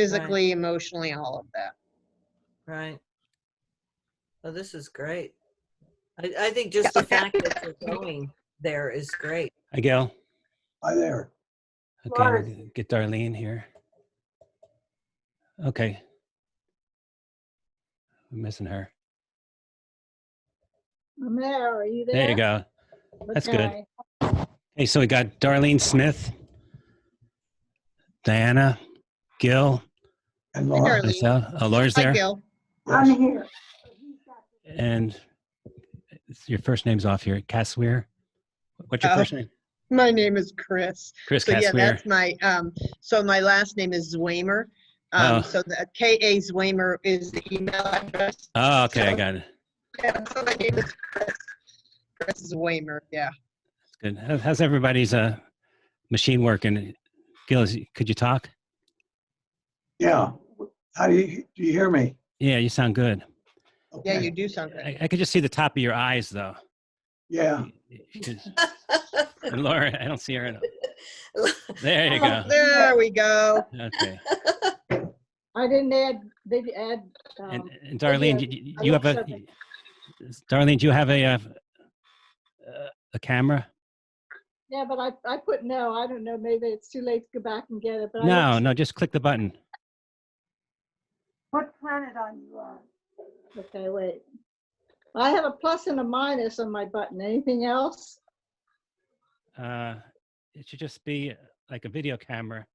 physically, emotionally, all of that. Right. Well, this is great. I think just the fact that you're going there is great. Hi, Gail. Hi there. Okay, we'll get Darlene here. Okay. We're missing her. I'm there. Are you there? There you go. That's good. Okay. Hey, so we got Darlene Smith, Diana, Gil, And Hi, Laura. Darlene. myself. Laura's Hi, there. Gil. I'm here. And your first name's off here. Casswear. What's your Oh. first name? My name is Chris. Chris So yeah, Casswear. that's my, so my last name is Zwaymer. Oh. So the K.A. Zwaymer is the email address. Oh, okay, I got it. Yeah, so my name is Chris. Chris Zwaymer, yeah. That's good. How's everybody's machine working? Gil, could you talk? Yeah. How do you hear me? Yeah, you sound good. Yeah, Okay. you do sound good. I could just see the top of your eyes, though. Yeah. And Laura, I don't see her. There you go. There we go. Okay. I didn't add. They add. And Darlene, you have a Darlene, do you have a camera? Yeah, but I put no. I don't know. Maybe it's too late to go back and get it. But No, just click the button. What planet are you on? Okay, wait. I have a plus and a minus on my button. Anything else? It should just be like a video camera.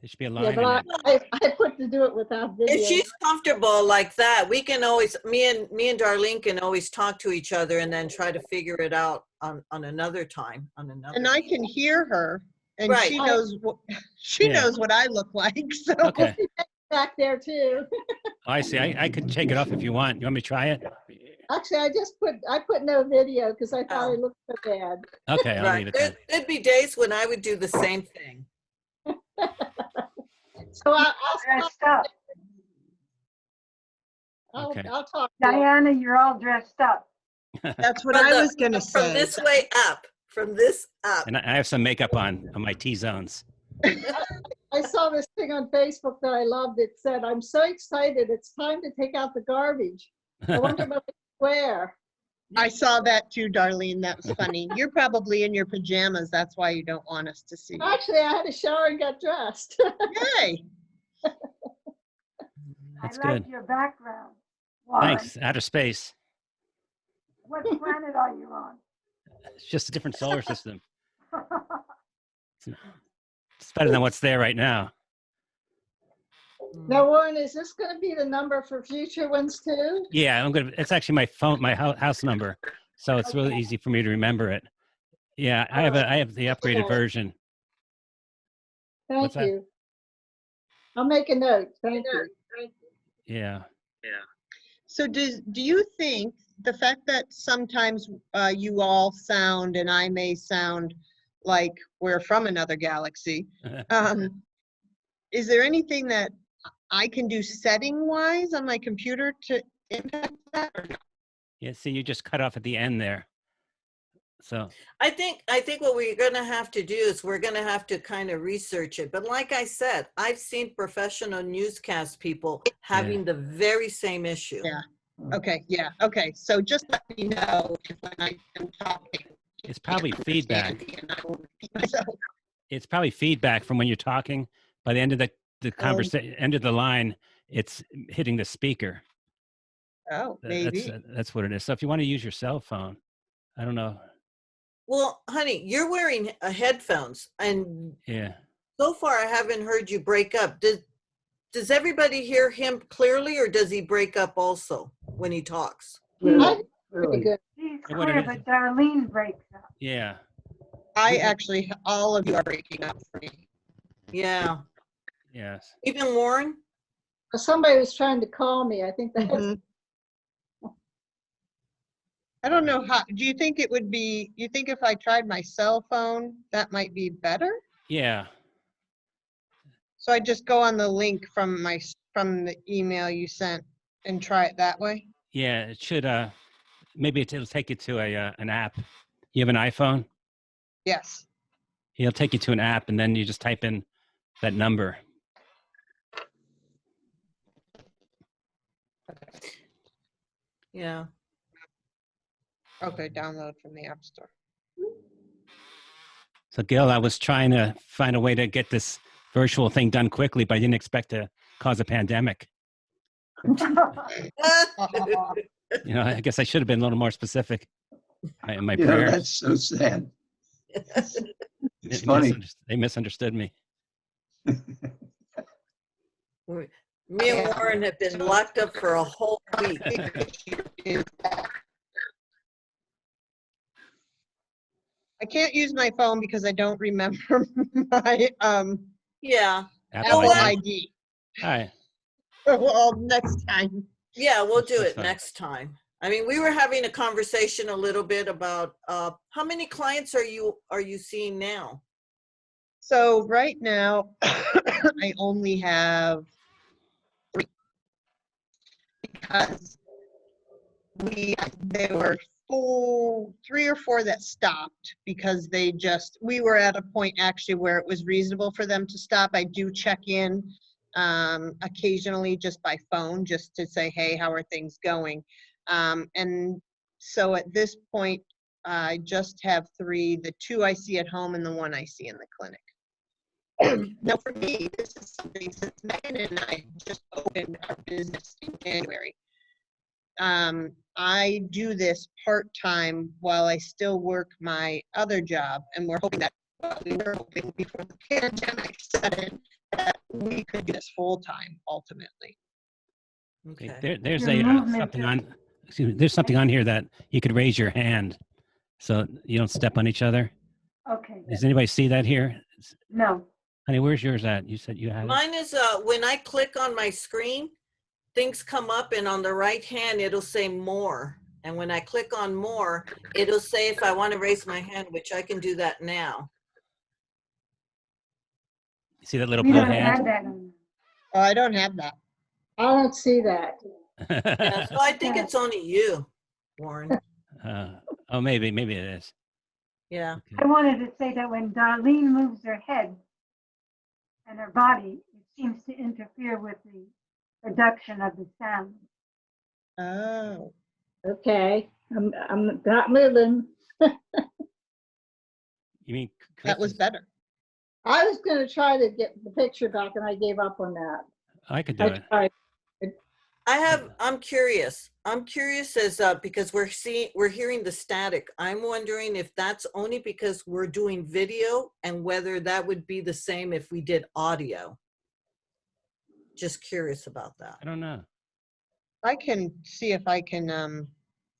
It should be a line. Yeah, but in it. I put to do it without video. If she's comfortable like that, we can always, me and Darlene can always talk to each other and then try to figure it out on another time, on another. And I can hear her, and Right. she knows what she Yeah. knows what I look like. So Okay. back there too. Oh, I see. I could take it off if you want. You want me to try it? Actually, I put no video because I thought Oh. it looked so bad. Okay, I'll Right. leave it then. There'd be days when I would do the same thing. So I'll Dressed up. Okay. I'll talk to you. Diana, you're all dressed up. that's what From I the- was gonna From say. this way up, from this up. And I have some makeup on my T-zones. I saw this thing on Facebook that I loved. It said, "I'm so excited. It's time to take out the garbage. I wonder what they wear." I saw that too, Darlene. That was funny. You're probably in your pajamas. That's why you don't want us to see you. Actually, I had a shower and got dressed. Yay! That's I like good. your background. Warren, Thanks. Outer space. what planet are you on? It's just a different solar system. It's better than what's there right now. Now, Warren, is this going to be the number for future ones too? Yeah, it's actually my phone, my house number, so it's really easy for me to remember it. Yeah, I have the upgraded Okay. version. Thank What's that? you. I'll make a note. Thank you. Yeah. So do you think the fact that sometimes you all sound and I may sound like we're from another galaxy, is there anything that I can do setting wise on my computer to impact that or no? Yeah. See, you just cut off at the end there. So I think what we're going to have to do is we're going to have to kind of research it. But like I said, I've seen professional newscast people having the very same issue. Yeah. Okay, yeah, okay. So just let me know if when I am talking. it's probably feedback. And I will repeat myself. It's probably feedback from when you're talking. By the end of the conversation, end of the line, it's hitting the speaker. Oh, maybe. That's what it is. So if you want to use your cell phone, I don't know. Well, honey, you're wearing headphones, and Yeah. so far I haven't heard you break up. Does everybody hear him clearly, or does he break up also when he talks? Pretty Really. good. She's Hey, what clear, it but is- Darlene breaks up. Yeah. I actually, all of you are breaking up for me. Yeah. Yes. Even Warren? Somebody was trying to call me. I think that Mhm. I don't know how, do you think it would be, you think if I tried my cell phone, that might be better? Yeah. So I just go on the link from the email you sent and try it that way? Yeah. It should. Maybe it'll take you to an app. You have an iPhone? Yes. It'll take you to an app, and then you just type in that number. Yeah. Okay, download from the App Store. So Gil, I was trying to find a way to get this virtual thing done quickly, but I didn't expect to cause a pandemic. You know, I guess I should have been a little more specific in my Yeah, prayers. that's so sad. It's They funny. They misunderstood me. Me and Warren have been locked up for a whole week. I can't use my phone because I don't remember my Yeah. Apple Apple ID. ID. All right. Well, next time. Yeah, we'll do That's it fine. next time. I mean, we were having a conversation a little bit about how many clients are you seeing now? So right now, I only have 3 because there were 3 or 4 that stopped because we were at a point actually where it was reasonable for them to stop. I do check in occasionally just by phone just to say, hey, how are things going? And so at this point, I just have 3, the 2 I see at home and the 1 I see in the clinic. Now for me, this is something since Megan and I just opened our business in January. I do this part-time while I still work my other job, and we're hoping that, we were hoping before the pandemic set in, that we could do this full-time ultimately. Okay. There's Your a movement something is- on. Excuse me. There's something on here that you could raise your hand, so you don't step on each other. Okay, Does anybody see that here? no. Honey, where's yours at? You said you had it. Mine is when I click on my screen, things come up, and on the right hand it'll say more. And when I click on more, it'll say if I want to raise my hand, which I can do that now. You see that little We blue don't have hand? that on. Oh, I don't have that. I don't see that. Yeah, so I think it's only you, Warren. Oh, maybe it is. Yeah. I wanted to say that when Darlene moves her head and her body, it seems to interfere with the production of the sound. Oh, Okay, I'm not moving. You mean that was Chris is- better. I was gonna try to get the picture back and I gave up on that. I could do I it. tried. I'm curious. I'm curious as because we're hearing the static. I'm wondering if that's only because we're doing video and whether that would be the same if we did audio. Just curious about that. I don't know. I can see if I can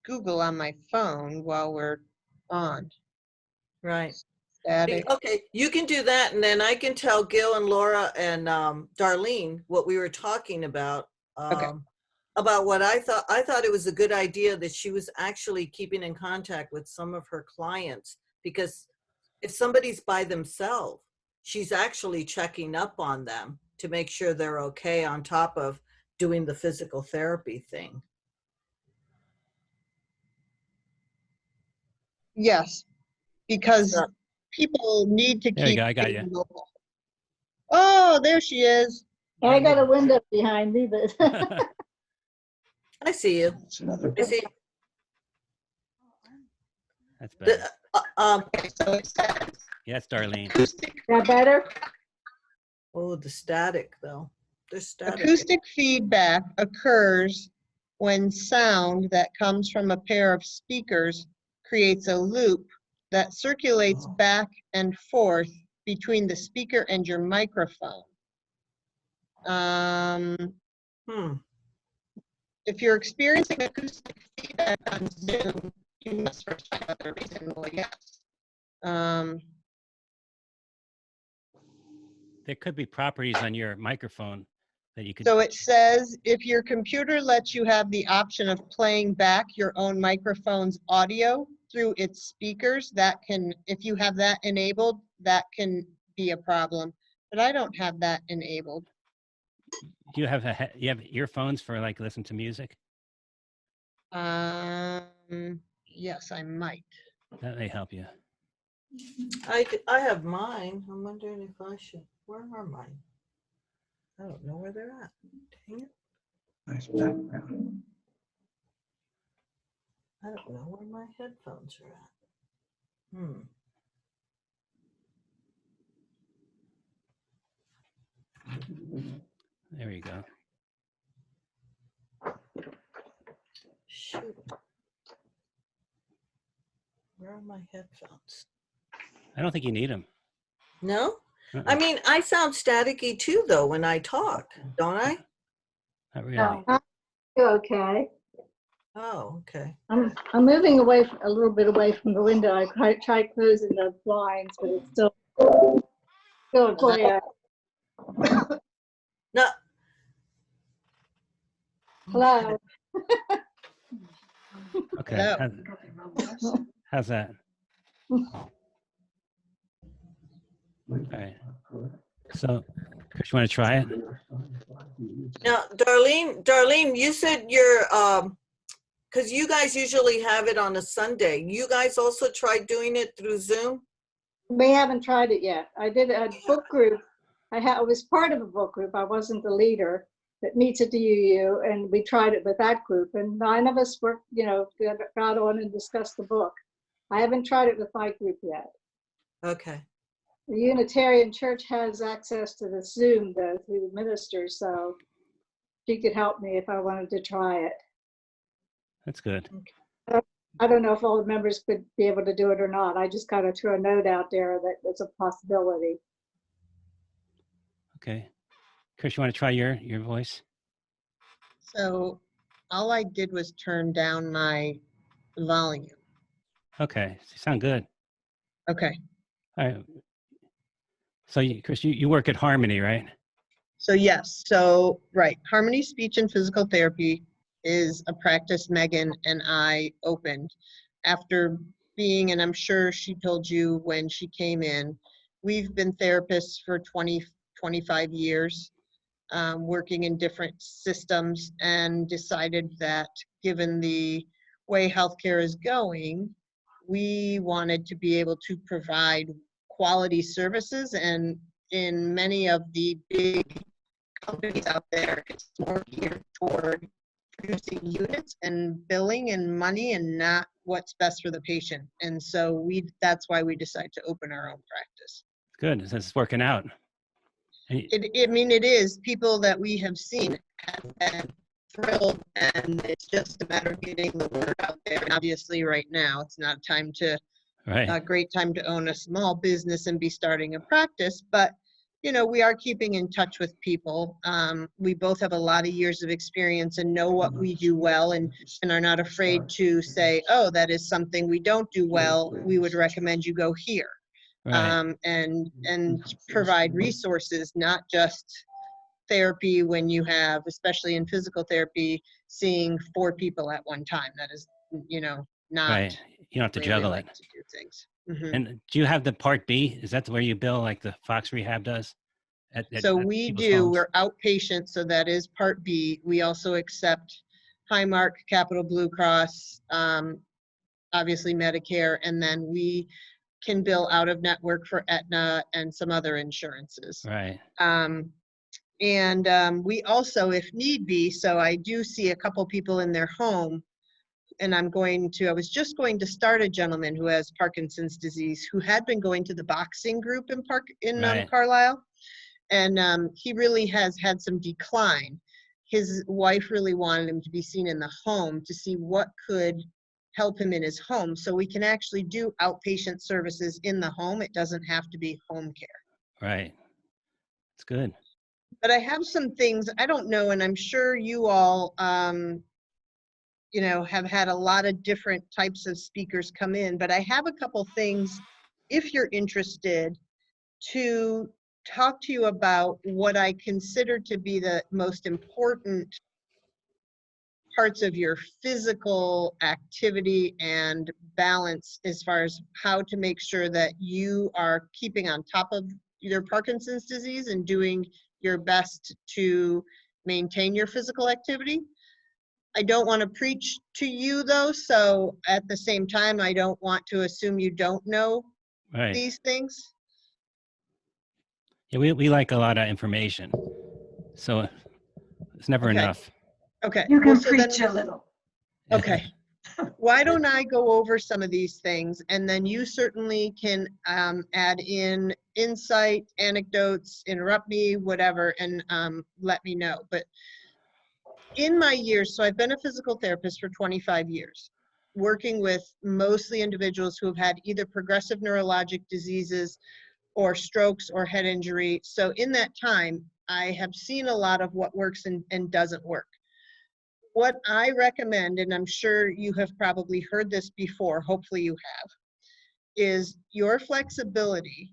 Google on my phone while we're on. Right. Static. Okay, you can do that, and then I can tell Gil and Laura and Darlene what we were talking about. Okay. About what I thought. I thought it was a good idea that she was actually keeping in contact with some of her clients, because if somebody's by themselves, she's actually checking up on them to make sure they're okay on top of doing the physical therapy thing. Yes, because So- people need to There you keep go, I got being you. mobile. Oh, there she is. I got a window behind me, but I see you. It's another. I see. That's better. Okay, so it says Yes, Darlene. acoustic, that better? Oh, the static though. There's static. acoustic feedback occurs when sound that comes from a pair of speakers creates a loop that circulates Oh. back and forth between the speaker and your microphone. If you're experiencing acoustic feedback on Zoom, you must first find out the reason. Well, yes. There could be properties on your microphone that you could. So it says, if your computer lets you have the option of playing back your own microphone's audio through its speakers, that can, if you have that enabled, that can be a problem. But I don't have that enabled. Do you have you have earphones for like listen to music? Yes, I might. That may help you. I have mine. I'm wondering if I should. Where are mine? I don't know where they're at. Dang it. Nice background. I don't know where my headphones are at. There you go. Shoot. Where are my headphones? I don't think you need them. No? I mean, I sound staticky too, though, when I talk, don't I? Not really. No. You're okay. Oh, okay. I'm moving away a little bit away from the window. I tried closing the blinds, but it's still glare. No, Hello. Okay. Hello. How's that? All right. So, Chris, you want to try it? now, Darlene, you said you're, because you guys usually have it on a Sunday. You guys also tried doing it through Zoom? We haven't tried it yet. I did a book group. I was part of a book group. I wasn't the leader that meets at the UU, and we tried it with that group. And 9 of us worked, got on and discussed the book. I haven't tried it with my group yet. Okay. The Unitarian Church has access to the Zoom though through the minister, so she could help me if I wanted to try it. That's good. I don't know if all the members could be able to do it or not. I just kind of threw a note out there that it's a possibility. Okay. Chris, you want to try your voice? So all I did was turn down my volume. Okay. You sound good. Okay. All right. So, Chris, you work at Harmony, right? So yes, so right, Harmony Speech and Physical Therapy is a practice Megan and I opened after being, and I'm sure she told you when she came in, we've been therapists for 25 years, working in different systems, and decided that given the way healthcare is going, we wanted to be able to provide quality services, and in many of the big companies out there, it's more geared toward producing units and billing and money and not what's best for the patient. And so that's why we decided to open our own practice. Good. It's working out. It is. People that we have seen have been thrilled, and it's just a matter of getting the word out there. And obviously right now, it's not a great time to own a small business and be starting a practice, but we are keeping in touch with people. We both have a lot of years of experience and know what we do well, and are not afraid to say, oh, that is something we don't do well. We would recommend you go here. Right. And provide resources, not just therapy when you have, especially in physical therapy, seeing 4 people at one time. That is, not. Right. You don't have to really juggle like it. to do things. Mhm. And do you have the Part B? Is that where you bill like the Fox Rehab does? So we people's do, homes? we're outpatient, so that is Part B. We also accept Highmark, Capital Blue Cross, obviously Medicare, and then we can bill out of network for Aetna and some other insurances. Right. We also, if need be, so I do see a couple people in their home, and I was just going to start a gentleman who has Parkinson's disease, who had been going to the boxing group in Right. Carlisle. And he really has had some decline. His wife really wanted him to be seen in the home to see what could help him in his home. So we can actually do outpatient services in the home. It doesn't have to be home care. Right. It's good. But I have some things, I don't know, and I'm sure you all, have had a lot of different types of speakers come in, but I have a couple things, if you're interested, to talk to you about what I consider to be the most important parts of your physical activity and balance, as far as how to make sure that you are keeping on top of your Parkinson's disease and doing your best to maintain your physical activity. I don't want to preach to you though, so at the same time, I don't want to assume you don't know Right. these things. Yeah, we like a lot of information. So it's never Okay. enough. Okay. You well, can so then- preach a little. Okay. Why don't I go over some of these things, and then you certainly can add in insight, anecdotes, interrupt me, whatever, and let me know. But in my years, so I've been a physical therapist for 25 years, working with mostly individuals who have had either progressive neurologic diseases or strokes or head injury. So in that time, I have seen a lot of what works and doesn't work. What I recommend, and I'm sure you have probably heard this before, hopefully you have, is your flexibility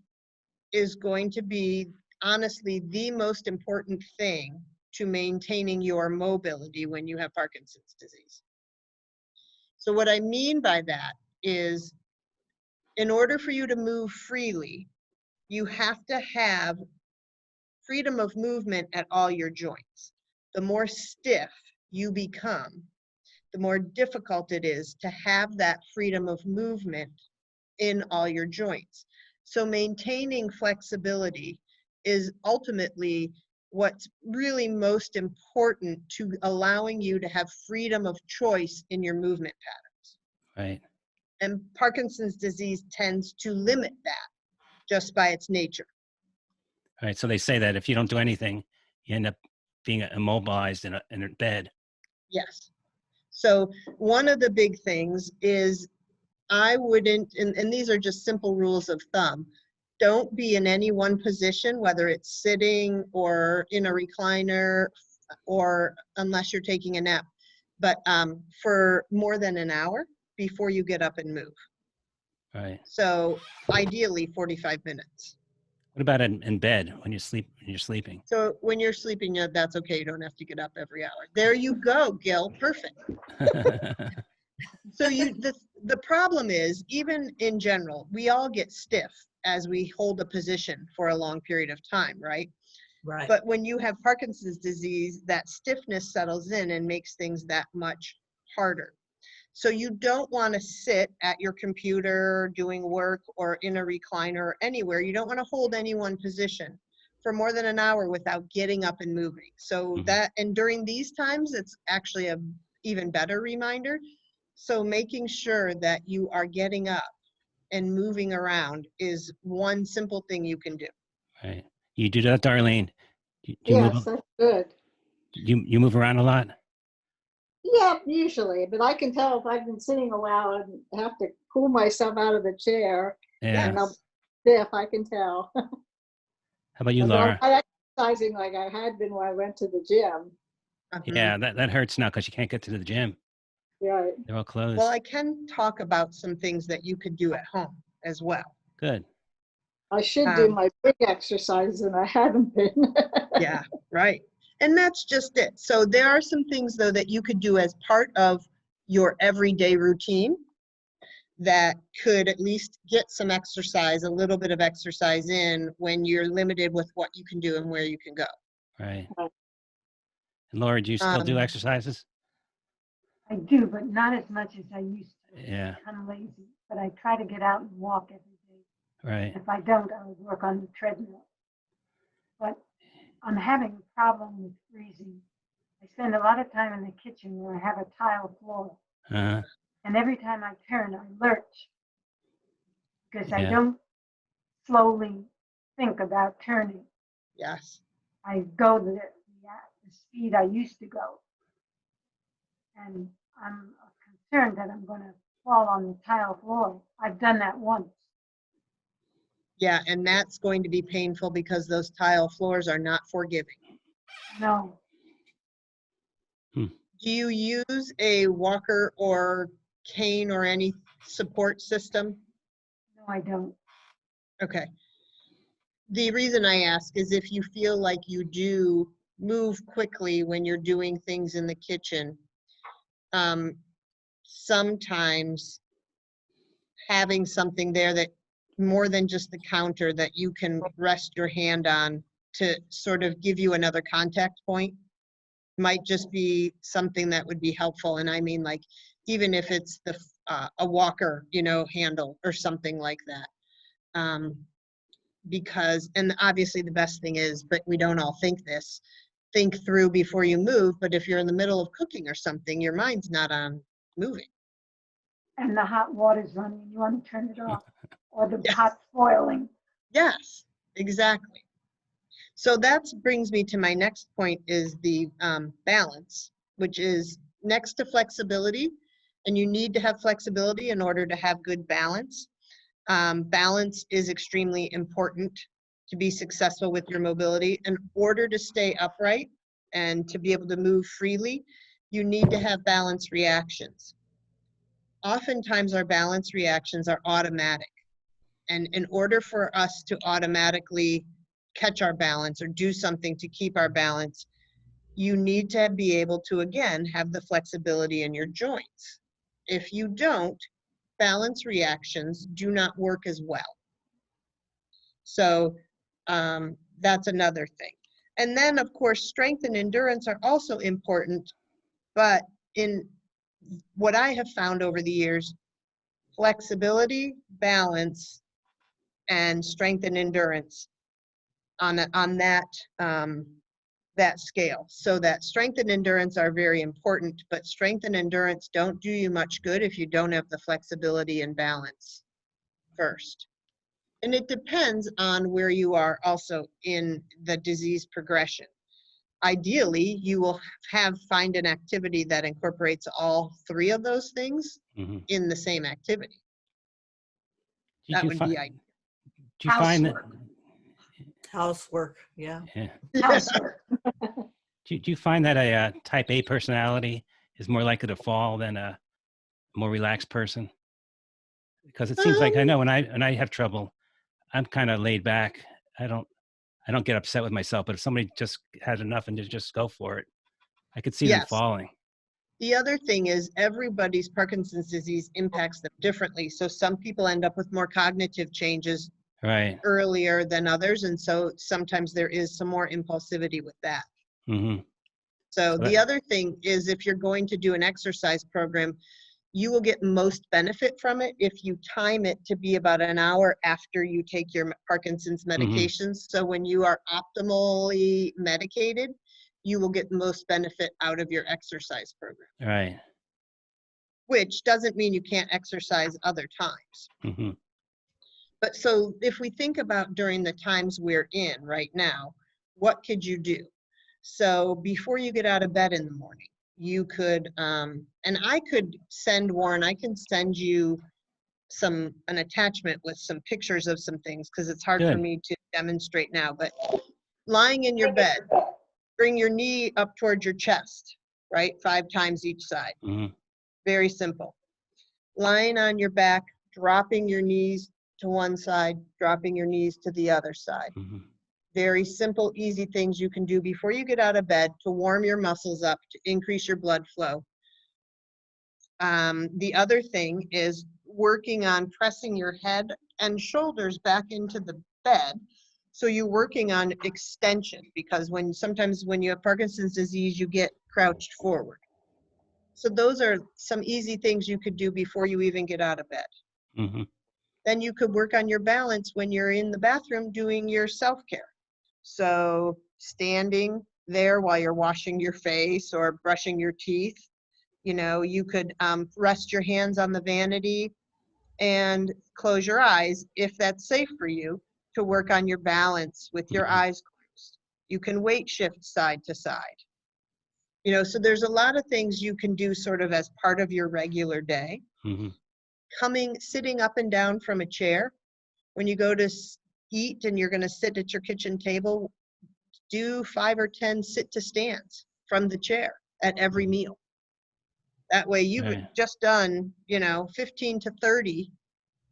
is going to be honestly the most important thing to maintaining your mobility when you have Parkinson's disease. So what I mean by that is, in order for you to move freely, you have to have freedom of movement at all your joints. The more stiff you become, the more difficult it is to have that freedom of movement in all your joints. So maintaining flexibility is ultimately what's really most important to allowing you to have freedom of choice in your movement patterns. Right. And Parkinson's disease tends to limit that just by its nature. Right. So they say that if you don't do anything, you end up being immobilized in a bed. Yes. So one of the big things is I wouldn't, and these are just simple rules of thumb, don't be in any one position, whether it's sitting or in a recliner or unless you're taking a nap, but for more than an hour before you get up and move. Right. So ideally 45 minutes. What about in bed when you're sleeping? So when you're sleeping, that's okay. You don't have to get up every hour. There you go, Gil. Perfect. So the problem is, even in general, we all get stiff as we hold a position for a long period of time, right? Right. But when you have Parkinson's disease, that stiffness settles in and makes things that much harder. So you don't want to sit at your computer doing work or in a recliner or anywhere. You don't want to hold any one position for more than an hour without getting up and moving. So and during these times, it's actually a even better reminder. So making sure that you are getting up and moving around is one simple thing you can do. Right. You do that, Darlene? Do you Yes, move? that's good. You move around a lot? Yeah, usually, but I can tell if I've been sitting a while and have to pull myself out of the chair. Yeah. And I'm stiff, I can tell. How about you, Although Laura? I'm not exercising like I had been when I went to the gym. Yeah, that hurts now because you can't get to the gym. Right. They're all closed. Well, I can talk about some things that you could do at home as well. Good. I should do Um, my big exercise and I haven't been. Yeah, right. And that's just it. So there are some things, though, that you could do as part of your everyday routine that could at least get some exercise, a little bit of exercise in when you're limited with what you can do and where you can go. Right. Right. And Laura, do you still do Um, exercises? I do, but not as much as I used to. Yeah. I'm lazy, but I try to get out and walk every day. Right. If I don't, I'll work on the treadmill. But I'm having a problem with freezing. I spend a lot of time in the kitchen where I have a tile floor. Uh-huh. And every time I turn, I lurch because I Yeah. don't slowly think about turning. Yes. I go the speed I used to go. And I'm concerned that I'm going to fall on the tile floor. I've done that once. Yeah, and that's going to be painful because those tile floors are not forgiving. No, Do you use a walker or cane or any support system? no, I don't. Okay. The reason I ask is if you feel like you do move quickly when you're doing things in the kitchen, sometimes having something there that more than just the counter that you can rest your hand on to sort of give you another contact point might just be something that would be helpful. And I mean, like, even if it's the a walker, handle or something like that. Because, and obviously the best thing is, but we don't all think this, think through before you move, but if you're in the middle of cooking or something, your mind's not on moving. And the hot water's running, and you want to turn it off, or the Yes. pot's boiling. Yes, exactly. So that brings me to my next point is the balance, which is next to flexibility. And you need to have flexibility in order to have good balance. Balance is extremely important to be successful with your mobility. In order to stay upright and to be able to move freely, you need to have balance reactions. Oftentimes our balance reactions are automatic. And in order for us to automatically catch our balance or do something to keep our balance, you need to be able to, again, have the flexibility in your joints. If you don't, balance reactions do not work as well. So that's another thing. And then, of course, strength and endurance are also important, but in what I have found over the years, flexibility, balance, and strength and endurance on that scale. So that strength and endurance are very important, but strength and endurance don't do you much good if you don't have the flexibility and balance first. And it depends on where you are also in the disease progression. Ideally, you will find an activity that incorporates all three of those things Mhm. in the same activity. Did That you would fi- be ideal. do you find that? Housework, yeah. Yeah. Housework. Do you find that a type A personality is more likely to fall than a more relaxed person? Because it seems like I know when I have trouble, I'm kind of laid back. I don't get upset with myself, but if somebody just has enough and just go for it, I could see them Yes. falling. The other thing is everybody's Parkinson's disease impacts them differently. So some people end up with more cognitive changes Right. earlier than others. And so sometimes there is some more impulsivity with that. Mm-hmm. So So the that- other thing is if you're going to do an exercise program, you will get most benefit from it if you time it to be about an hour after you take your Parkinson's medications. So when you are optimally medicated, you will get most benefit out of your exercise program, Right. which doesn't mean you can't exercise other times. Mm-hmm. But so if we think about during the times we're in right now, what could you do? So before you get out of bed in the morning, you could, and I could send Warren, I can send you an attachment with some pictures of some things because it's hard for Good. me to demonstrate now, but lying in your bed, bring your knee up towards your chest, right? 5 times each side. Mm-hmm. Very simple. Lying on your back, dropping your knees to one side, dropping your knees to the other side. Mm-hmm. Very simple, easy things you can do before you get out of bed to warm your muscles up, to increase your blood flow. The other thing is working on pressing your head and shoulders back into the bed. So you're working on extension because sometimes when you have Parkinson's disease, you get crouched forward. So those are some easy things you could do before you even get out of bed. Mm-hmm. Then you could work on your balance when you're in the bathroom doing your self-care. So standing there while you're washing your face or brushing your teeth, you could rest your hands on the vanity and close your eyes if that's safe for you to work on your balance with your eyes closed. You can weight shift side to side. So there's a lot of things you can do sort of as part of your regular day. Mm-hmm. Sitting up and down from a chair. When you go to eat and you're going to sit at your kitchen table, do 5 or 10 sit to stands from the chair at every meal. That way you've Right. just done, 15 to 30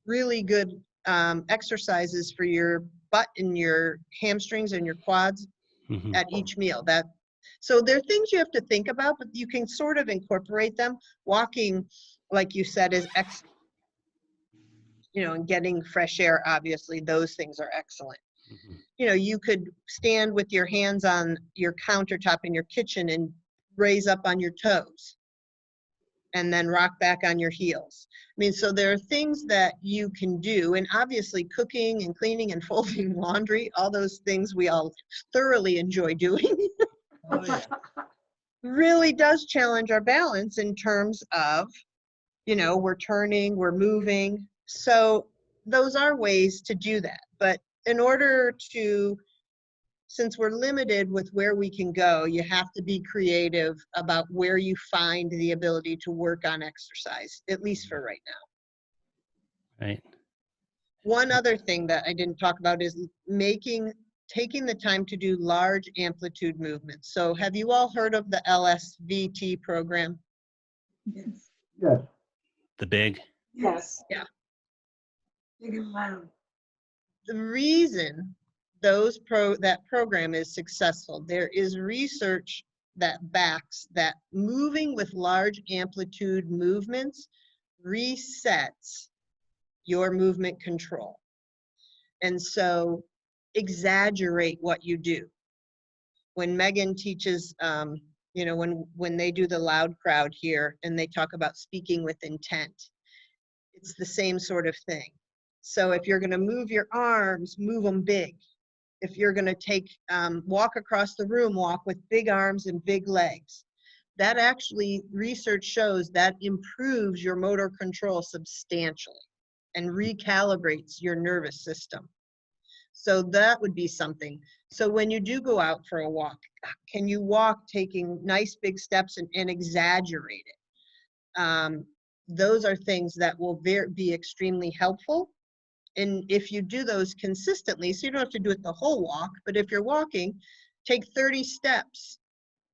really good exercises for your butt and your hamstrings and your quads Mm-hmm. at each meal. So there are things you have to think about, but you can sort of incorporate them. Walking, like you said, is excellent. And getting fresh air, obviously, those things are excellent. Mm-hmm. You could stand with your hands on your countertop in your kitchen and raise up on your toes and then rock back on your heels. So there are things that you can do, and obviously cooking and cleaning and folding laundry, all those things we all thoroughly enjoy doing. Oh, yeah. really does challenge our balance in terms of, we're turning, we're moving. So those are ways to do that. But in order to, since we're limited with where we can go, you have to be creative about where you find the ability to work on exercise, at least for right now. Right. One other thing that I didn't talk about is taking the time to do large amplitude movements. So have you all heard of the LSVT program? Yes. Yes, The big. Yes. Yeah. Big and loud. The reason that program is successful, there is research that backs that moving with large amplitude movements resets your movement control. And so exaggerate what you do. When Megan teaches, when they do the loud crowd here and they talk about speaking with intent, it's the same sort of thing. So if you're going to move your arms, move them big. If you're going to walk across the room, walk with big arms and big legs. That actually, research shows that improves your motor control substantially and recalibrates your nervous system. So that would be something. So when you do go out for a walk, can you walk taking nice big steps and exaggerate it? Those are things that will be extremely helpful. And if you do those consistently, so you don't have to do it the whole walk, but if you're walking, take 30 steps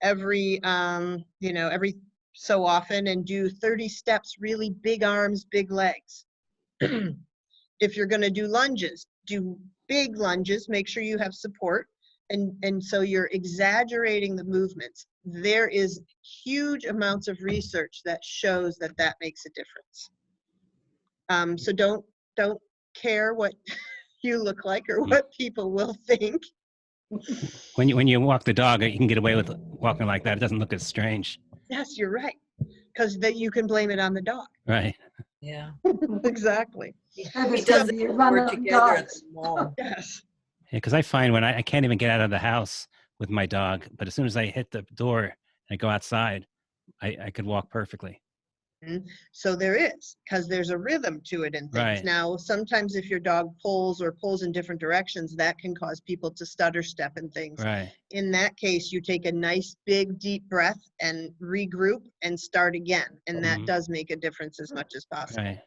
every so often and do 30 steps, really big arms, big legs. If you're going to do lunges, do big lunges, make sure you have support. And so you're exaggerating the movements. There is huge amounts of research that shows that makes a difference. So don't care what you look like or what people will think. When you walk the dog, you can get away with walking like that. It doesn't look as strange. Yes, you're right. Because that you can blame it on the dog. Right. Yeah. Exactly. He Others does have it the when run we're of together at dogs. the mall. Yes. Yeah, because I find when I can't even get out of the house with my dog, but as soon as I hit the door and I go outside, I could walk perfectly. So there is, because there's a rhythm to it and things. Right. Now, sometimes if your dog pulls in different directions, that can cause people to stutter step and things. Right. In that case, you take a nice big deep breath and regroup and start again. And that Mhm. does make a difference as much as possible. Right.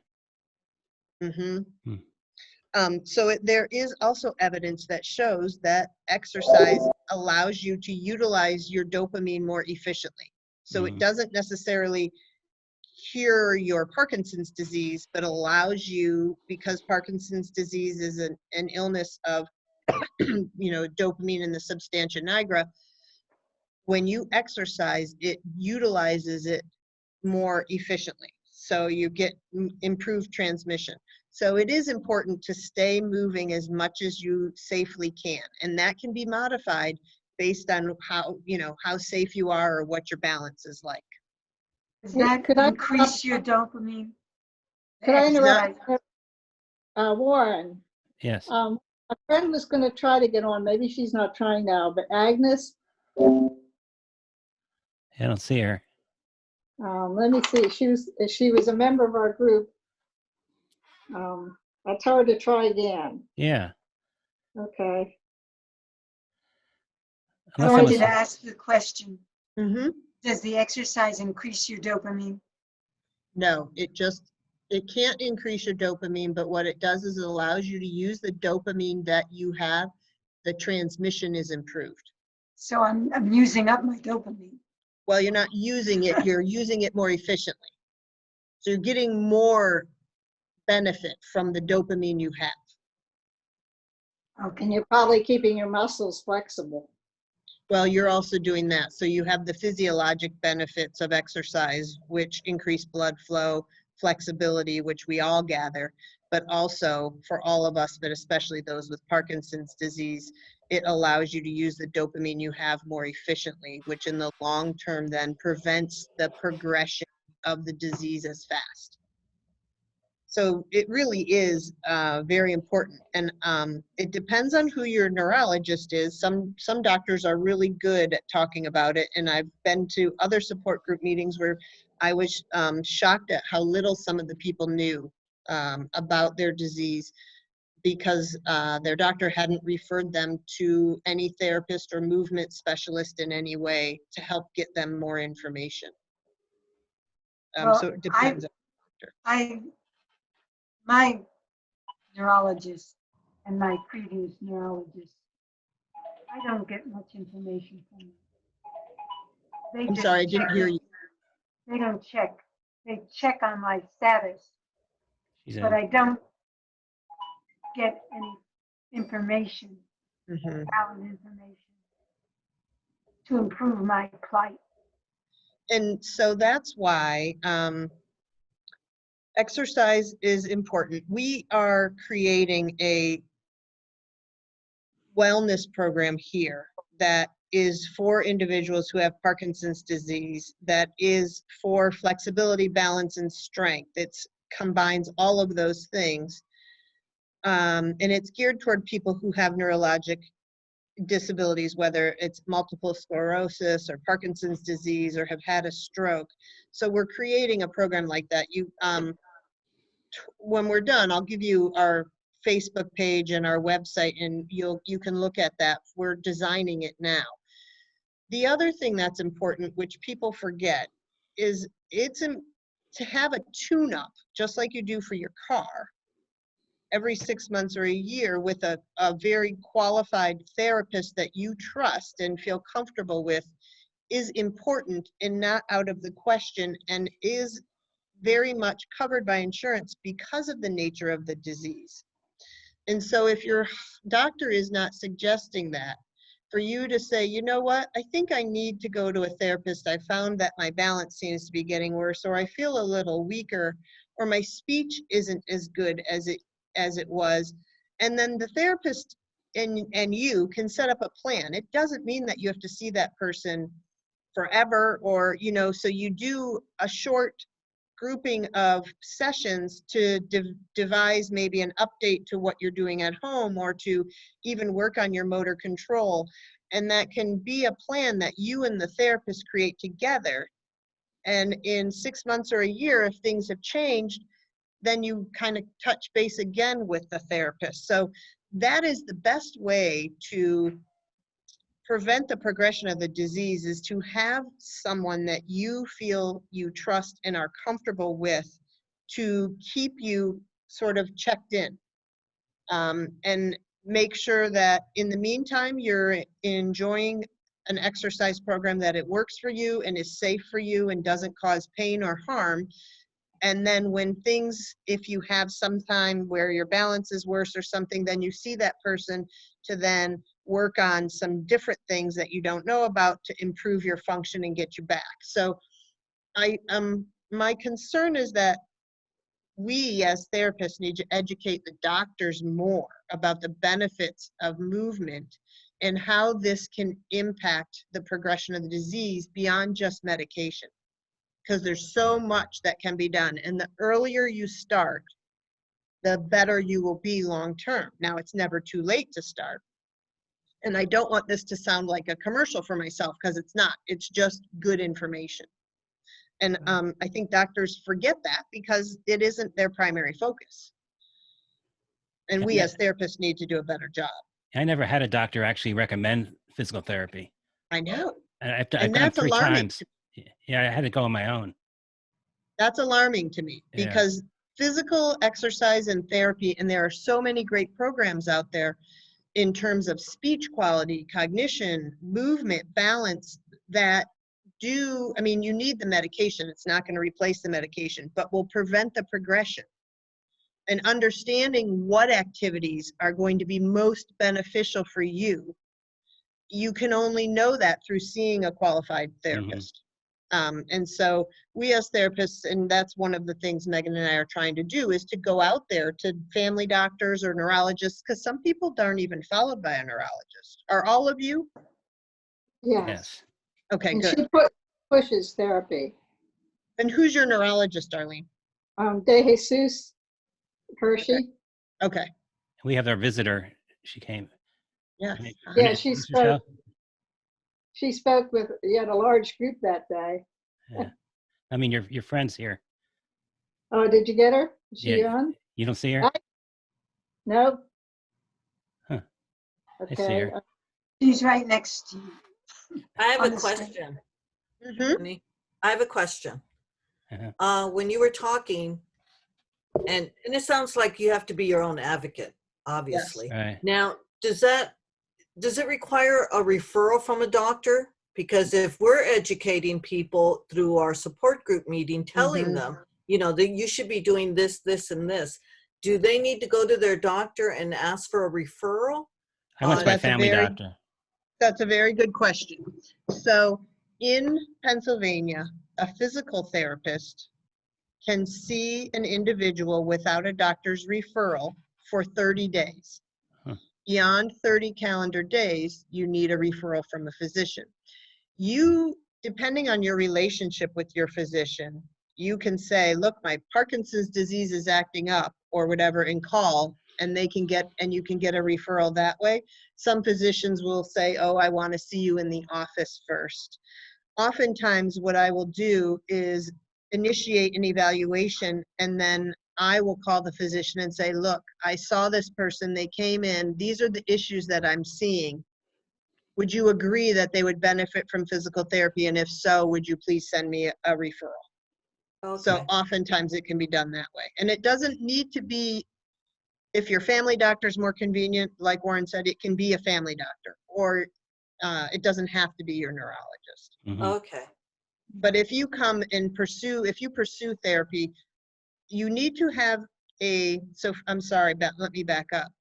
So there is also evidence that shows that exercise allows you to utilize your dopamine more efficiently. So it Mhm. doesn't necessarily cure your Parkinson's disease, but allows you, because Parkinson's disease is an illness of, dopamine in the substantia nigra. When you exercise, it utilizes it more efficiently. So you get improved transmission. So it is important to stay moving as much as you safely can. And that can be modified based on how safe you are or what your balance is like. Does that Could I increase your dopamine? Could I Exercise. interrupt? Warren, Yes. a friend was going to try to get on. Maybe she's not trying now, but Agnes, I don't see her. let me see. She was a member of our group. I'll tell her to try again. Yeah. Okay. I Unless wanted was, to ask the question, Mm-hmm. does the exercise increase your dopamine? No, it can't increase your dopamine, but what it does is it allows you to use the dopamine that you have. The transmission is improved. So I'm using up my dopamine. Well, you're not using it, you're using it more efficiently. So you're getting more benefit from the dopamine you have. Okay. And you're probably keeping your muscles flexible. Well, you're also doing that. So you have the physiologic benefits of exercise, which increase blood flow, flexibility, which we all gather, but also for all of us, but especially those with Parkinson's disease, it allows you to use the dopamine you have more efficiently, which in the long term then prevents the progression of the disease as fast. So it really is very important. And it depends on who your neurologist is. Some doctors are really good at talking about it. And I've been to other support group meetings where I was shocked at how little some of the people knew about their disease, because their doctor hadn't referred them to any therapist or movement specialist in any way to help get them more information. Well, So it depends. My neurologist and my previous neurologist, I don't get much information from them. They I'm just sorry, I didn't check hear it. you. They don't check. They check on my status, She's but in. I don't get any information, Mhm. valid information to improve my plight. And so that's why exercise is important. We are creating a wellness program here that is for individuals who have Parkinson's disease, that is for flexibility, balance, and strength. It combines all of those things. And it's geared toward people who have neurologic disabilities, whether it's multiple sclerosis or Parkinson's disease or have had a stroke. So we're creating a program like that. When we're done, I'll give you our Facebook page and our website, and you can look at that. We're designing it now. The other thing that's important, which people forget, is to have a tune-up, just like you do for your car, every 6 months or a year with a very qualified therapist that you trust and feel comfortable with, is important and not out of the question, and is very much covered by insurance because of the nature of the disease. And so if your doctor is not suggesting that, for you to say, you know what, I think I need to go to a therapist. I found that my balance seems to be getting worse, or I feel a little weaker, or my speech isn't as good as it was. And then the therapist and you can set up a plan. It doesn't mean that you have to see that person forever, or, so you do a short grouping of sessions to devise maybe an update to what you're doing at home, or to even work on your motor control. And that can be a plan that you and the therapist create together. And in 6 months or a year, if things have changed, then you kind of touch base again with the therapist. So that is the best way to prevent the progression of the disease, is to have someone that you feel you trust and are comfortable with to keep you sort of checked in, and make sure that in the meantime you're enjoying an exercise program, that it works for you and is safe for you and doesn't cause pain or harm. And then when things, if you have some time where your balance is worse or something, then you see that person to then work on some different things that you don't know about to improve your function and get you back. So my concern is that we as therapists need to educate the doctors more about the benefits of movement and how this can impact the progression of the disease beyond just medication. Because there's so much that can be done. And the earlier you start, the better you will be long term. Now, it's never too late to start. And I don't want this to sound like a commercial for myself, because it's not. It's just good information. And I think doctors forget that because it isn't their primary focus. And we as therapists need to do a better job. I never had a doctor actually recommend physical therapy. I know. I've And gone that's 3 alarming. times. Yeah, I had to go on my own. That's alarming to me, Yeah. because physical exercise and therapy, and there are so many great programs out there in terms of speech quality, cognition, movement, balance, that you need the medication. It's not going to replace the medication, but will prevent the progression. And understanding what activities are going to be most beneficial for you, you can only know that through seeing a qualified therapist. And so we as therapists, and that's one of the things Megan and I are trying to do, is to go out there to family doctors or neurologists, because some people aren't even followed by a neurologist. Are all of you? Yes. Yes. Okay, And good. she pushes therapy. And who's your neurologist, Darlene? De Jesus Hershey. Okay, We have our visitor. She came. yes. Her Yeah, name- she what's her show? spoke. She spoke with, you had a large group that day. Yeah. I mean, your friend's here. Oh, did you get her? Is she Yeah. on? You don't see her? I- Nope. Huh. I see Okay. her. She's right next to you. I have On a the screen. question. Mhm. Honey. I have a question. Uh-huh. When you were talking, and it sounds like you have to be your own advocate, obviously. Right. Now, does it require a referral from a doctor? Because if we're educating people through our support group meeting, telling Mhm. them, you know, that you should be doing this, this, and this, do they need to go to their doctor and ask for a referral? I went to my That's a family very- doctor. That's a very good question. So in Pennsylvania, a physical therapist can see an individual without a doctor's referral for 30 days. Huh. Beyond 30 calendar days, you need a referral from a physician. You, depending on your relationship with your physician, you can say, look, my Parkinson's disease is acting up or whatever, and call, and you can get a referral that way. Some physicians will say, oh, I want to see you in the office first. Oftentimes what I will do is initiate an evaluation, and then I will call the physician and say, look, I saw this person, they came in, these are the issues that I'm seeing. Would you agree that they would benefit from physical therapy? And if so, would you please send me a referral? So Okay. oftentimes it can be done that way. And it doesn't need to be, if your family doctor is more convenient, like Warren said, it can be a family doctor, or it doesn't have to be your neurologist. Mhm. Okay. But if you come and if you pursue therapy, you need to have I'm sorry, let me back up.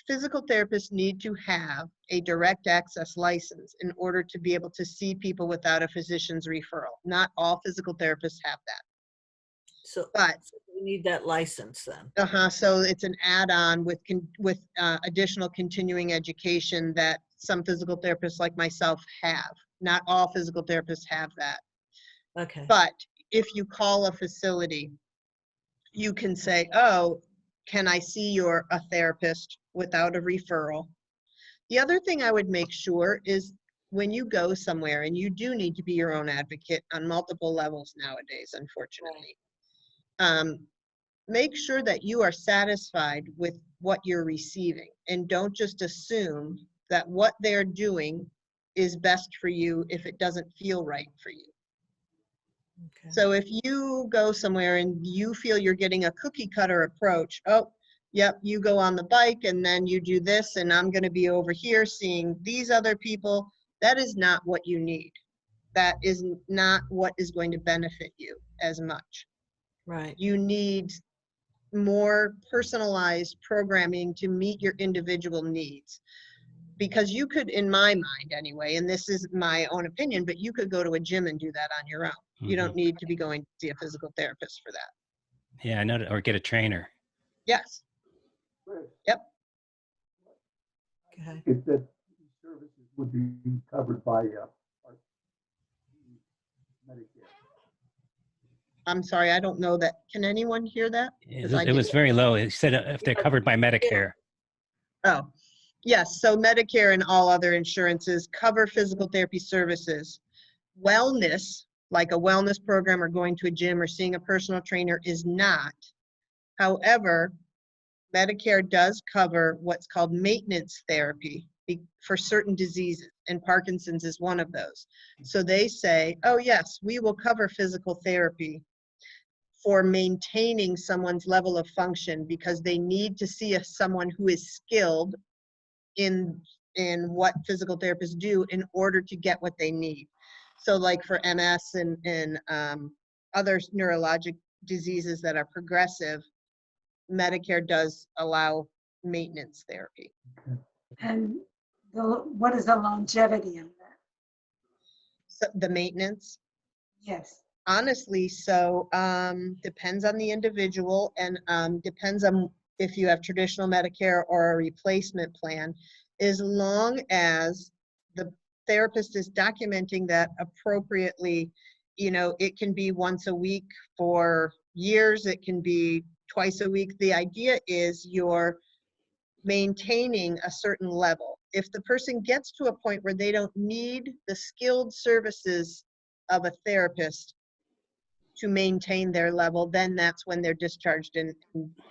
Physical therapists need to have a direct access license in order to be able to see people without a physician's referral. Not all physical therapists have that. So But we need that license then. so it's an add-on with additional continuing education that some physical therapists like myself have. Not all physical therapists have that. Okay. But if you call a facility, you can say, oh, can I see a therapist without a referral? The other thing I would make sure is when you go somewhere, and you do need to be your own advocate on multiple levels nowadays, unfortunately. Make sure that you are satisfied with what you're receiving, and don't just assume that what they're doing is best for you if it doesn't feel right for you. Okay. So if you go somewhere and you feel you're getting a cookie cutter approach, oh, yep, you go on the bike and then you do this, and I'm going to be over here seeing these other people, that is not what you need. That is not what is going to benefit you as much. Right. You need more personalized programming to meet your individual needs. Because you could, in my mind anyway, and this is my own opinion, but you could go to a gym and do that on your own. You don't need to be going to see a physical therapist for that. Yeah, I know. Or get a trainer. Yes. Yep. Okay. If that services would be covered by Medicare. I'm sorry, I don't know that. Can anyone hear that? It was very low. It said if they're covered by Medicare. Oh, yes. So Medicare and all other insurances cover physical therapy services. Wellness, like a wellness program or going to a gym or seeing a personal trainer, is not. However, Medicare does cover what's called maintenance therapy for certain diseases, and Parkinson's is one of those. So they say, oh yes, we will cover physical therapy for maintaining someone's level of function, because they need to see someone who is skilled in what physical therapists do in order to get what they need. So like for MS and other neurologic diseases that are progressive, Medicare does allow maintenance therapy. And what is the longevity of that? So the maintenance, Yes. honestly, so depends on the individual, and depends on if you have traditional Medicare or a replacement plan. As long as the therapist is documenting that appropriately, it can be once a week for years, it can be twice a week. The idea is you're maintaining a certain level. If the person gets to a point where they don't need the skilled services of a therapist to maintain their level, then that's when they're discharged and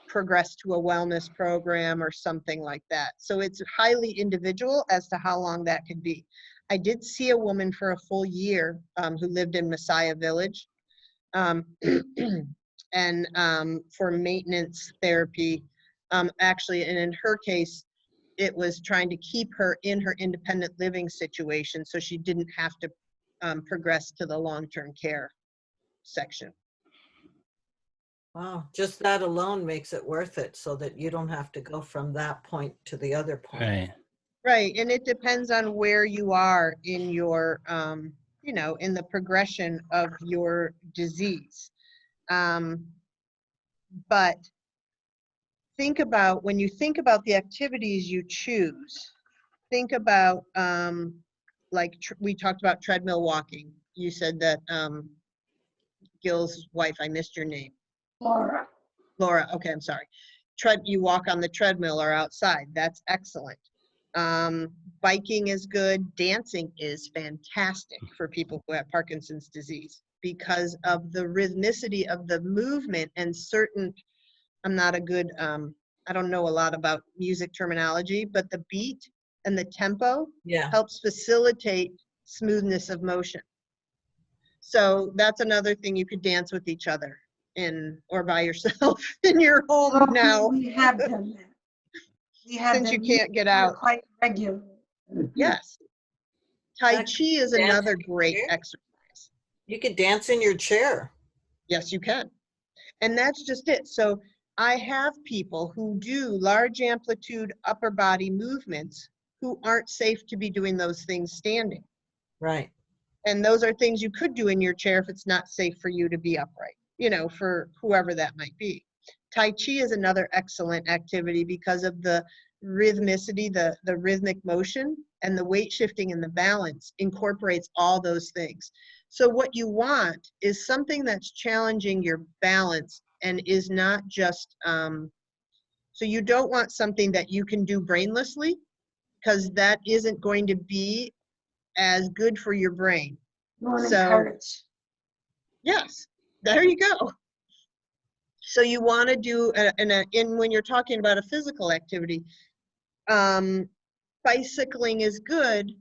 progress to a wellness program or something like that. So it's highly individual as to how long that could be. I did see a woman for a full year who lived in Messiah Village, and for maintenance therapy. Actually, and in her case, it was trying to keep her in her independent living situation so she didn't have to progress to the long-term care section. Wow, just that alone makes it worth it so that you don't have to go from that point to the other point. Right. Right, and it depends on where you are in your, you know, in the progression of your disease. But think about, when you think about the activities you choose, think about, like we talked about treadmill walking. You said that Gil's wife, I missed your name. Laura, Laura, okay, I'm sorry. You walk on the treadmill or outside. That's excellent. Biking is good. Dancing is fantastic for people who have Parkinson's disease because of the rhythmicity of the movement and certain, I'm not a good, I don't know a lot about music terminology, but the beat and the tempo Yeah. helps facilitate smoothness of motion. So that's another thing you could dance with each other in, or by yourself in your home well, now, we have done that. We have since you done can't get that out. quite regularly. Yes. Tai That Chi is dance another in your great chair? exercise. You could dance in your chair. Yes, you can. And that's just it. So I have people who do large amplitude upper body movements who aren't safe to be doing those things standing. Right. And those are things you could do in your chair if it's not safe for you to be upright, you know, for whoever that might be. Tai Chi is another excellent activity because of the rhythmicity, the rhythmic motion, and the weight shifting and the balance incorporates all those things. So what you want is something that's challenging your balance and is not just, so you don't want something that you can do brainlessly, because that isn't going to be as good for your brain. You want to So- encourage. Yes, there you go. So you want to do, and when you're talking about a physical activity, bicycling is good,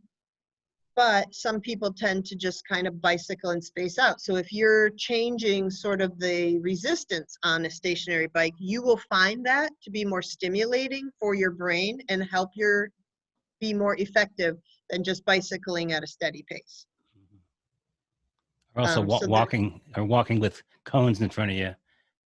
but some people tend to just kind of bicycle and space out. So if you're changing sort of the resistance on a stationary bike, you will find that to be more stimulating for your brain and help your be more effective than just bicycling at a steady pace. Or also So that- walking with cones in front of you.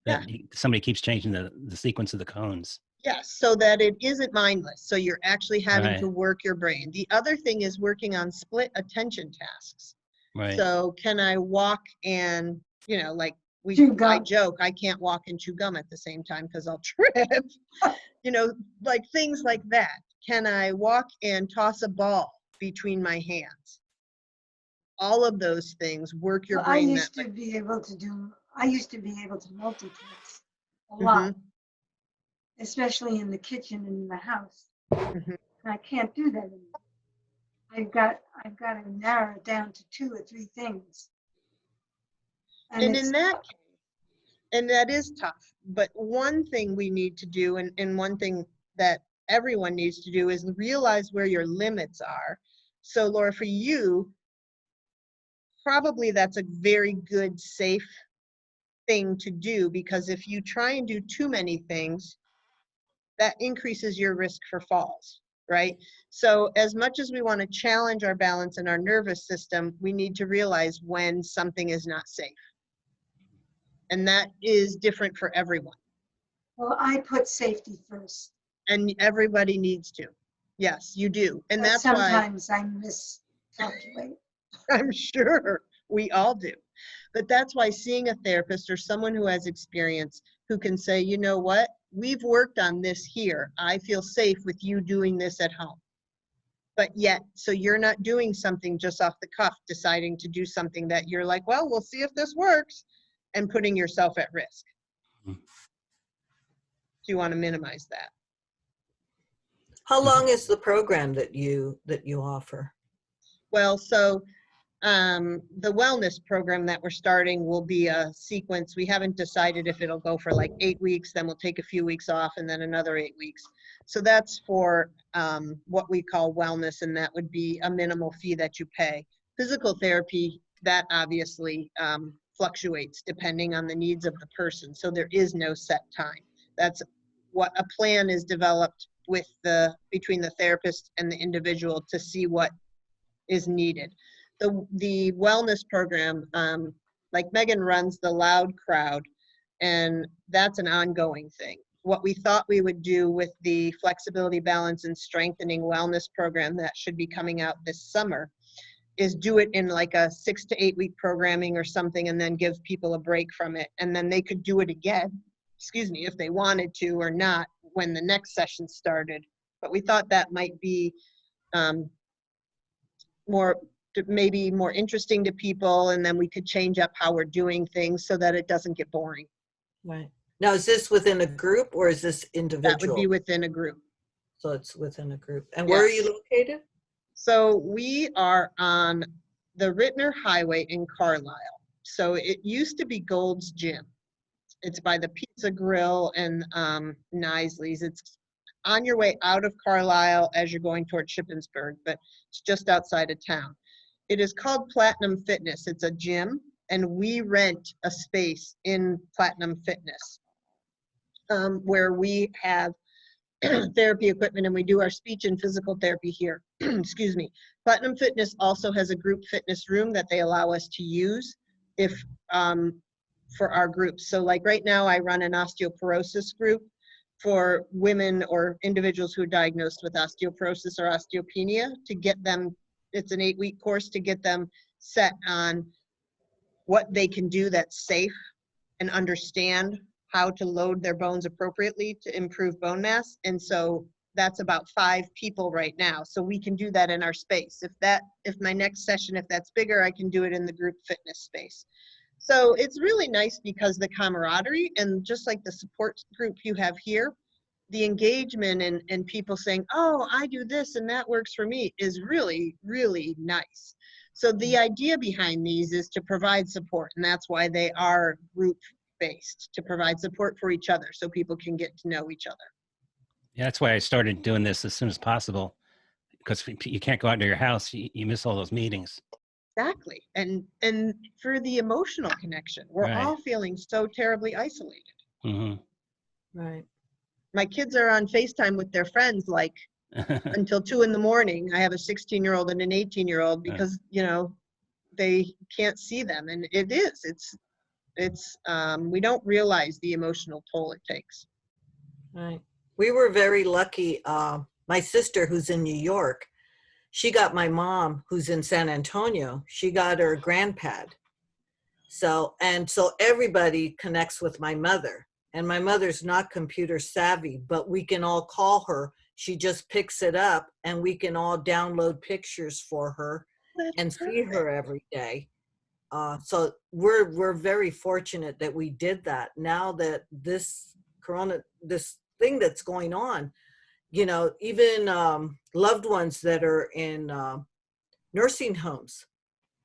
Yeah. Somebody keeps changing the sequence of the cones. Yes, so that it isn't mindless. So you're actually having Right. to work your brain. The other thing is working on split attention tasks. Right. So can I walk and, you know, like Chew I gum. joke, I can't walk and chew gum at the same time because I'll trip. You know, like things like that. Can I walk and toss a ball between my hands? All of those things work your Well, I brain that used to be able to multitask a Mm-hmm. lot, especially in the kitchen and in the house. Mhm. And I can't do that anymore. I've got to narrow it down to 2 or 3 things. And it's in that case, and that is tough, but one thing we need to do, and one thing that everyone needs to do, is realize where your limits are. So Laura, for you, probably that's a very good, safe thing to do, because if you try and do too many things, that increases your risk for falls, right? So as much as we want to challenge our balance and our nervous system, we need to realize when something is not safe. And that is different for everyone. well, I put safety first. And everybody needs to. Yes, you do. And But that's why sometimes I miscalculate. I'm sure we all do. But that's why seeing a therapist or someone who has experience who can say, you know what, we've worked on this here. I feel safe with you doing this at home. But yet, so you're not doing something just off the cuff, deciding to do something that you're like, well, we'll see if this works. and putting yourself at risk. Mhm. So you want to minimize that. How long is the program that you offer? Well, so the wellness program that we're starting will be a sequence. We haven't decided if it'll go for like 8 weeks, then we'll take a few weeks off, and then another 8 weeks. So that's for what we call wellness, and that would be a minimal fee that you pay. Physical therapy, that obviously fluctuates depending on the needs of the person. So there is no set time. That's what a plan is developed with between the therapist and the individual to see what is needed. The wellness program, like Megan runs the Loud Crowd, and that's an ongoing thing. What we thought we would do with the flexibility, balance, and strengthening wellness program that should be coming out this summer is do it in like a 6 to 8 week programming or something, and then give people a break from it. And then they could do it again, if they wanted to or not, when the next session started. But we thought that might be maybe more interesting to people, and then we could change up how we're doing things so that it doesn't get boring. Right. Now, is this within a group or is this individual? That would be within a group. So it's within a group. And where are you Yes. located? So we are on the Rittner Highway in Carlisle. So it used to be Gold's Gym. It's by the Pizza Grill and Knisely's. It's on your way out of Carlisle as you're going toward Shippensburg, but it's just outside of town. It is called Platinum Fitness. It's a gym, and we rent a space in Platinum Fitness where we have therapy equipment, and we do our speech and physical therapy here. Excuse me. Platinum Fitness also has a group fitness room that they allow us to use for our groups. So like right now I run an osteoporosis group for women or individuals who are diagnosed with osteoporosis or osteopenia, to get them, it's an 8-week course to get them set on what they can do that's safe and understand how to load their bones appropriately to improve bone mass. And so that's about 5 people right now. So we can do that in our space. If my next session, if that's bigger, I can do it in the group fitness space. So it's really nice because the camaraderie, and just like the support group you have here, the engagement and people saying, oh, I do this and that works for me, is really, really nice. So the idea behind these is to provide support, and that's why they are group-based, to provide support for each other so people can get to know each other. Yeah, that's why I started doing this as soon as possible, because you can't go out to your house. You miss all those meetings. Exactly. And for the emotional connection, we're Right. all feeling so terribly isolated. Hmm. Right. My kids are on FaceTime with their friends like until 2 in the morning. I have a 16-year-old and an 18-year-old because, they can't see them. And it's we don't realize the emotional toll it takes. Right. We were very lucky. My sister, who's in New York, she got my mom, who's in San Antonio, she got her grandpad. So everybody connects with my mother. And my mother's not computer savvy, but we can all call her. She just picks it up, and we can all download pictures for her and see her every day. So we're very fortunate that we did that. Now that this thing that's going on, even loved ones that are in nursing homes,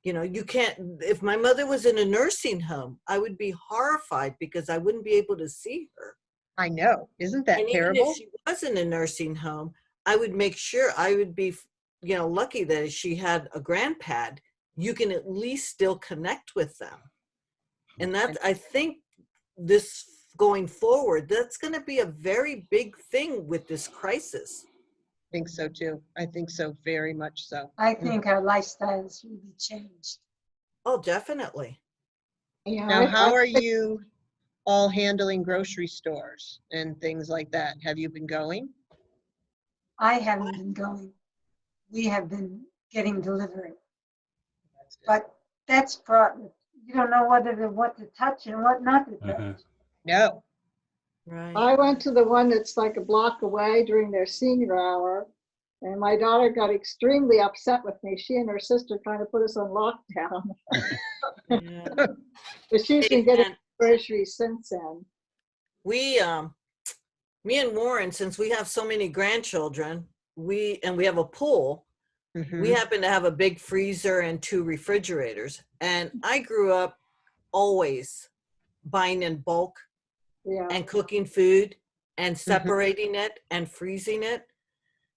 you can't, if my mother was in a nursing home, I would be horrified because I wouldn't be able to see her. I know. Isn't that And terrible? even if she was in a nursing home, I would make sure, I would be, lucky that if she had a grandpad, you can at least still connect with them. And that, I think this going forward, that's going to be a very big thing with this crisis. I think so too. I think so, very much so. I think our lifestyles will be changed. Oh, definitely. Yeah, Now, how are think- you all handling grocery stores and things like that? Have you been going? I haven't been going. We have been getting delivery. But that's for, you don't know what to touch and what not to touch. Uh-huh. No. Right. I went to the one that's like a block away during their senior hour, and my daughter got extremely upset with me. She and her sister trying to put us on lockdown. Yeah. But she's Hey, been getting and groceries since then. we, me and Warren, since we have so many grandchildren, we have a pool. We Mhm. happen to have a big freezer and 2 refrigerators. And I grew up always buying in bulk Yeah. and cooking food and Mm-hmm. separating it and freezing it.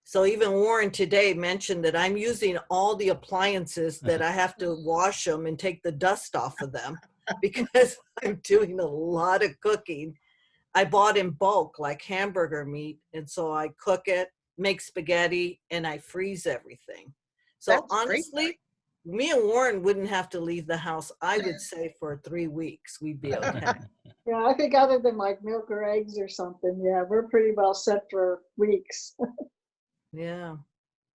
So even Warren today mentioned that I'm using all the appliances that I have to wash them and take the dust off of them because I'm doing a lot of cooking. I bought in bulk like hamburger meat, and so I cook it, make spaghetti, and I freeze everything. So That's great. honestly, me and Warren wouldn't have to leave the house. I would say for 3 weeks we'd be okay. Yeah, I think other than like milk or eggs or something, yeah, we're pretty well set for weeks. Yeah.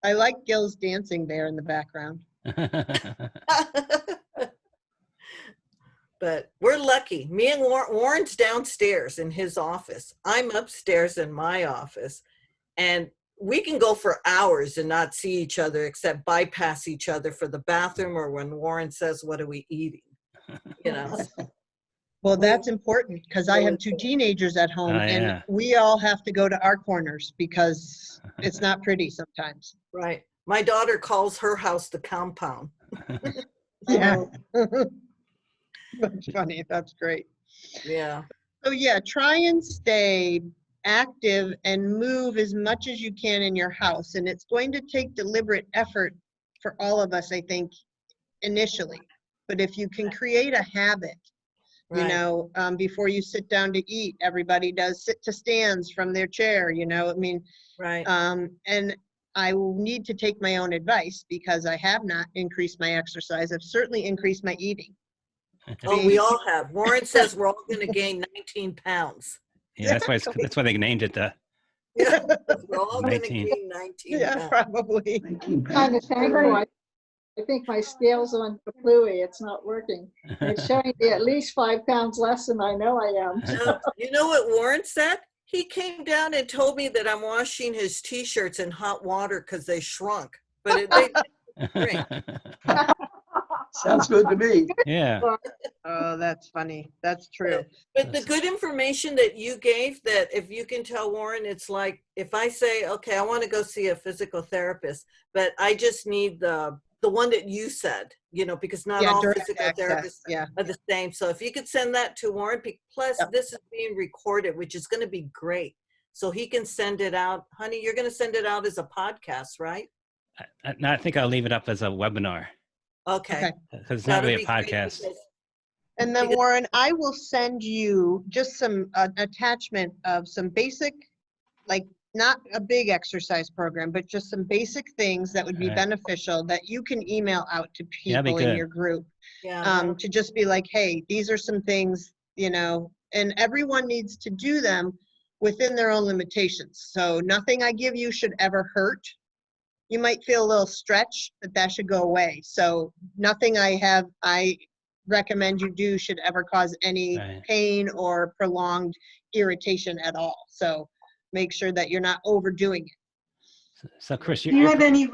I like Gil's dancing there in the background. But we're lucky. Me and Warren's downstairs in his office. I'm upstairs in my office. And we can go for hours and not see each other except bypass each other for the bathroom or when Warren says, "What are we eating?" You know? Well, We- that's important because I have 2 teenagers at home Oh, and yeah. we all have to go to our corners because it's not pretty sometimes. Right. My daughter calls her house the compound. Yeah. That's funny. That's great. Yeah. So yeah, try and stay active and move as much as you can in your house. And it's going to take deliberate effort for all of us, I think, initially. But if you can create a habit, you Right. know, before you sit down to eat, everybody does sit to stands from their chair, you know, I mean, Right. and I will need to take my own advice because I have not increased my exercise. I've certainly increased my eating. Oh, we all have. Warren says we're all going to gain 19 pounds. Yeah, that's why Exactly. that's why they named it the Yeah. We're all going to 19. gain 19 Yeah, pounds. probably. 19 Kind of pounds. thankful. I think my scale's on Kaplooey. It's not working. It's showing me at least 5 pounds less than I know I am. No, you know what Warren said? He came down and told me that I'm washing his t-shirts in hot water because they shrunk. But they Great. Sounds good to me. Yeah. Oh, that's funny. That's true. But the good information that you gave, that if you can tell Warren, it's like if I say, okay, I want to go see a physical therapist, but I just need the one that you said, you know, because not Yeah, all direct physical access. therapists Yeah. are the same. So if you could send that to Warren, plus Yep. this is being recorded, which is going to be great. So he can send it out. Honey, you're going to send it out as a podcast, right? I think I'll leave it up as a webinar Okay. Okay. because it's not That'll really a be great podcast. because- And then Because- Warren, I will send you just some attachment of some basic, like not a big exercise program, but just some basic things that would be Right. beneficial that you can email out to Yeah, that'd be people in good. your group. Yeah. To just be like, hey, these are some things, you know, and everyone needs to do them within their own limitations. So nothing I give you should ever hurt. You might feel a little stretch, but that should go away. So nothing I recommend you do should ever cause any Right. pain or prolonged irritation at all. So make sure that you're not overdoing it. So Chris, Do you have any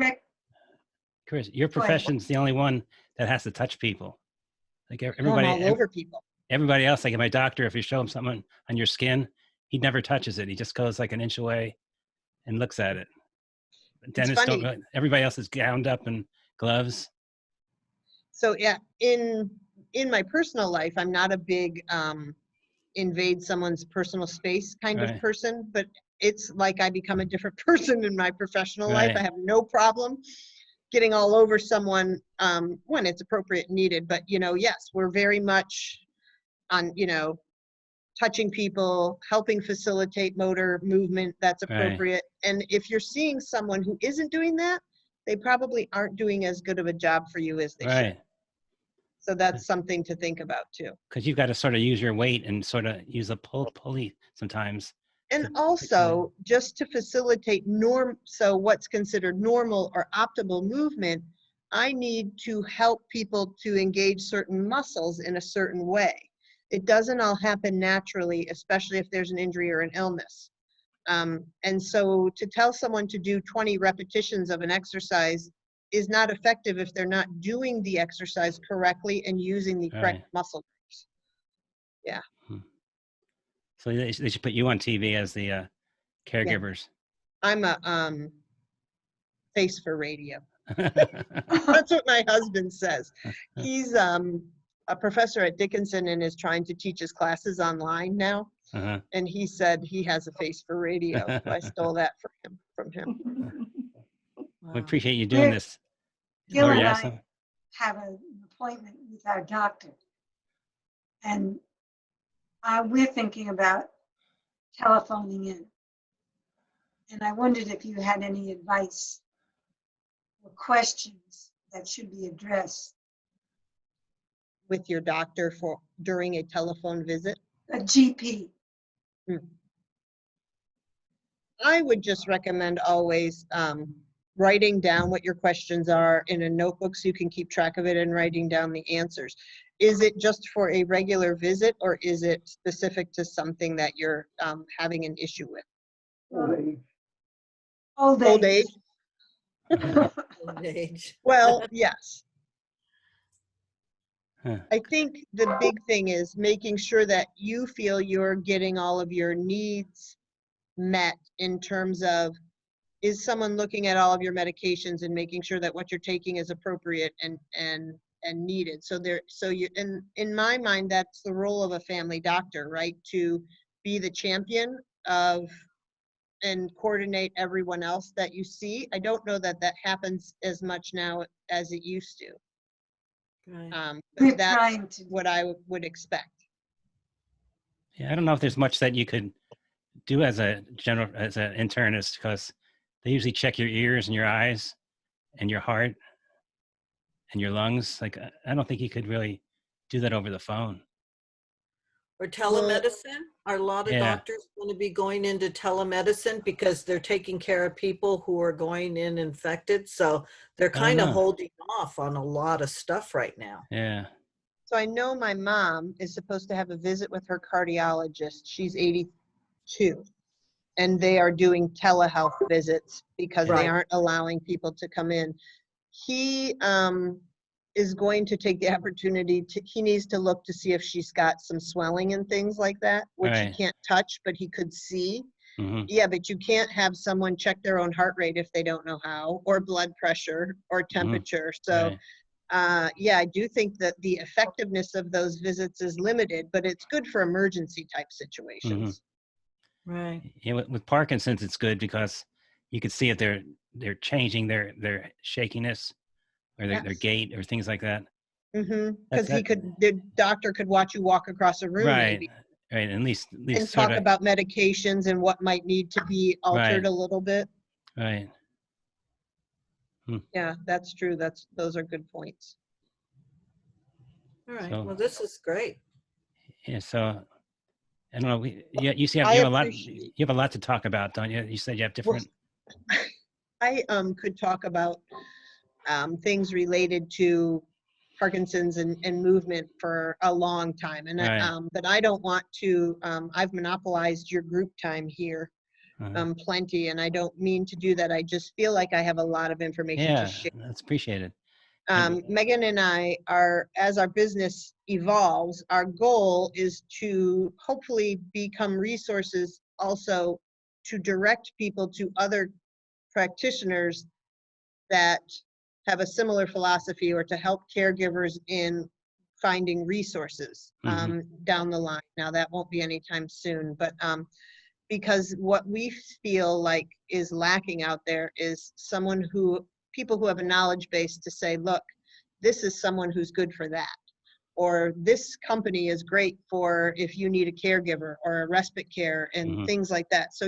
Chris, your Go ahead. profession's the only one that has to touch people. Like I'm everybody, all over people. everybody else, like my doctor, if you show him something on your skin, he never touches it. He just goes like an inch away and looks at it. Dentists don't. funny. Everybody else is gowned up in gloves. So yeah, in my personal life, I'm not a big invade someone's personal space kind of Right. person, but it's like I become a different person in my professional life. Right. I have no problem getting all over someone when it's appropriate and needed. But you know, yes, we're very much on, you know, touching people, helping facilitate motor movement that's Right. appropriate. And if you're seeing someone who isn't doing that, they probably aren't doing as good of a job for you as they should. Right. So that's something to think about too. Because you've got to sort of use your weight and sort of use a pulley sometimes. And to- also, just to facilitate so what's considered normal or optimal movement, I need to help people to engage certain muscles in a certain way. It doesn't all happen naturally, especially if there's an injury or an illness. And so to tell someone to do 20 repetitions of an exercise is not effective if they're not doing the exercise correctly and using the correct Right. muscle groups. So they should put you on TV as the caregivers. I'm a face for radio. That's what my husband says. He's a professor at Dickinson and is trying to teach his classes online now. Uh-huh. And he said he has a face for radio. So I stole that from him. We Wow. appreciate you doing We're- this. Gil Lori, and yes, I have an appointment with our doctor. And we're thinking about telephoning in. And I wondered if you had any advice or questions that should be addressed. With your doctor for during a telephone visit. A GP. I would just recommend always writing down what your questions are in a notebook so you can keep track of it and writing down the answers. Is it just for a regular visit or is it specific to something that you're having an issue with? Old age. Old Old age. Old age. Well, yes. Huh. I think the big thing is making sure that you feel you're getting all of your needs met in terms of, is someone looking at all of your medications and making sure that what you're taking is appropriate and needed. So you, and in my mind, that's the role of a family doctor, right? To be the champion of and coordinate everyone else that you see. I don't know that that happens as much now as it used to. Right. But We're that's trying to. what I would expect. Yeah, I don't know if there's much that you could do as an internist, because they usually check your ears and your eyes and your heart and your lungs. Like, I don't think you could really do that over the phone. Or telemedicine? Are a lot of Yeah. doctors going to be going into telemedicine because they're taking care of people who are going in infected? So they're don't kind of know. holding off on a lot of stuff right now. Yeah. So I know my mom is supposed to have a visit with her cardiologist. She's 82. And they are doing telehealth visits because they Right. aren't allowing people to come in. He is going to take the opportunity he needs to look to see if she's got some swelling and things like that, which Right. he can't touch, but he could see. Hmm. Yeah, but you can't have someone check their own heart rate if they don't know how, or blood pressure or temperature. So Right. yeah, I do think that the effectiveness of those visits is limited, but it's good for emergency type situations. Right. Yeah, with Parkinson's, it's good because you could see if they're changing their shakiness or their Yes. gait or things like that. Because That- the doctor could watch you walk across a room Right. maybe, Right. At least and sort talk of. about medications and what might need to be altered Right. a little bit. Right. Yeah, that's true. Those are good points. All right. So- Well, this is great. Yeah. So I don't know. You see, you I have a lot. appreciate- You have a lot to talk about, don't you? You said you have different. I could talk about things related to Parkinson's and movement for a long time, and Right. but I don't want to. I've monopolized your group time here Uh, plenty, and I don't mean to do that. I just feel like I have a lot of information yeah, to share. that's appreciated. And- Megan and I are, as our business evolves, our goal is to hopefully become resources also to direct people to other practitioners that have a similar philosophy, or to help caregivers in finding resources down the line. Now, that won't be anytime soon, but because what we feel like is lacking out there is people who have a knowledge base to say, look, this is someone who's good for that. Or this company is great for if you need a caregiver or a respite care and Mhm. things like that. So,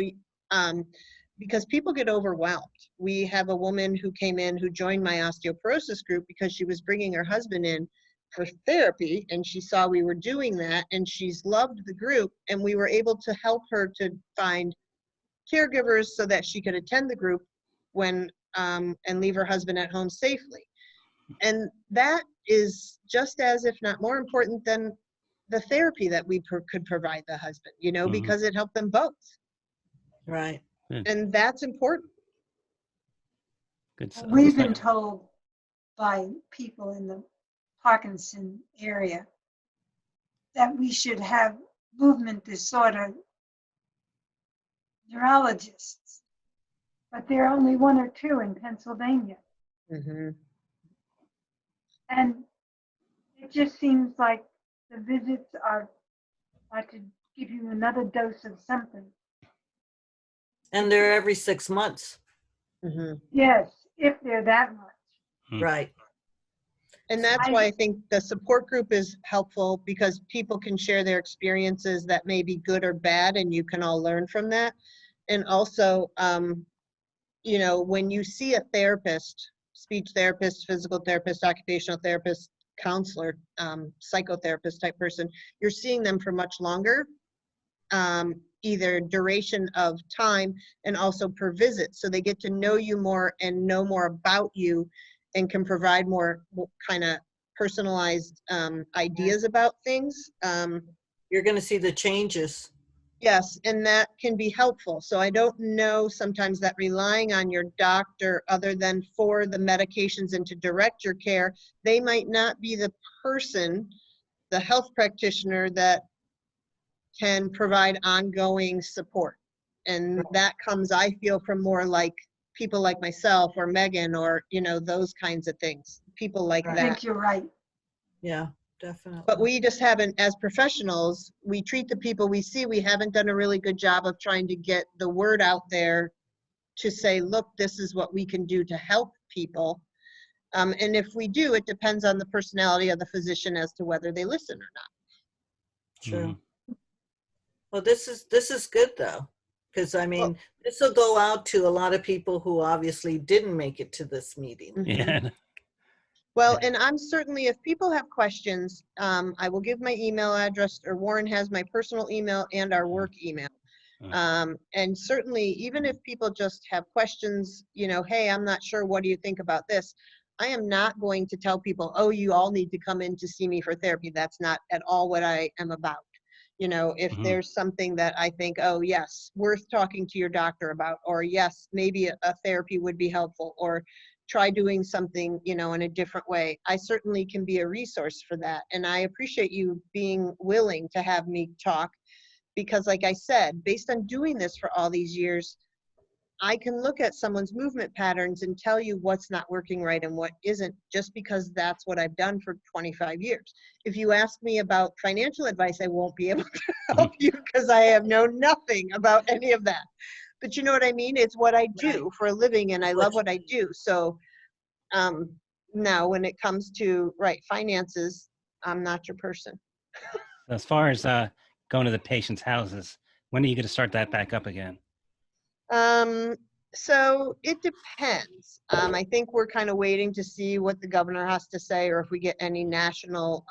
because people get overwhelmed. We have a woman who came in who joined my osteoporosis group because she was bringing her husband in for therapy, and she saw we were doing that, and she's loved the group, and we were able to help her to find caregivers so that she could attend the group when and leave her husband at home safely. And that is just as, if not more important than the therapy that we could provide the husband, Mhm. because it helped them both. Right. And that's important. Good. So- We've so- been told by people in the Parkinson area, that we should have movement disorder neurologists, but there are only one or two in Pennsylvania. Mhm. And it just seems like the visits are to give you another dose of something. And they're every 6 months. Mhm. Yes, if they're that much. Mm. Right. And that's I- why I think the support group is helpful, because people can share their experiences that may be good or bad, and you can all learn from that. And also, you know, when you see a therapist, speech therapist, physical therapist, occupational therapist, counselor, psychotherapist type person, you're seeing them for much longer, either duration of time and also per visit. So they get to know you more and know more about you and can provide more kind of personalized ideas about things. You're going to see the changes. Yes, and that can be helpful. So I don't know sometimes that relying on your doctor other than for the medications and to direct your care, they might not be the person, the health practitioner that can provide ongoing support. And that comes, I feel, from more like people like myself or Megan or, you know, those kinds of things, people like Right. I that. think you're right. Yeah, definitely. But we just haven't, as professionals, we treat the people we see, we haven't done a really good job of trying to get the word out there to say, look, this is what we can do to help people. And if we do, it depends on the personality of the physician as to whether they listen or not. True. Well, this is good though, because I mean, this will go out to a lot of people who obviously didn't make it to this meeting. Mhm. Yeah. Well, and I'm certainly, if people have questions, I will give my email address, or Warren has my personal email and our work email. And certainly, even if people just have questions, you know, hey, I'm not sure, what do you think about this? I am not going to tell people, oh, you all need to come in to see me for therapy. That's not at all what I am about. You know, if Mhm. there's something that I think, oh, yes, worth talking to your doctor about, or yes, maybe a therapy would be helpful, or try doing something, you know, in a different way, I certainly can be a resource for that. And I appreciate you being willing to have me talk, because like I said, based on doing this for all these years, I can look at someone's movement patterns and tell you what's not working right and what isn't, just because that's what I've done for 25 years. If you ask me about financial advice, I won't be able to help you, because I have known nothing about any of that. But you know what I mean? It's what I do for a living, and I love what I do. So now when it comes to finances, I'm not your person. As far as going to the patient's houses, when are you going to start that back up again? So it depends. I think we're kind of waiting to see what the governor has to say, or if we get any national,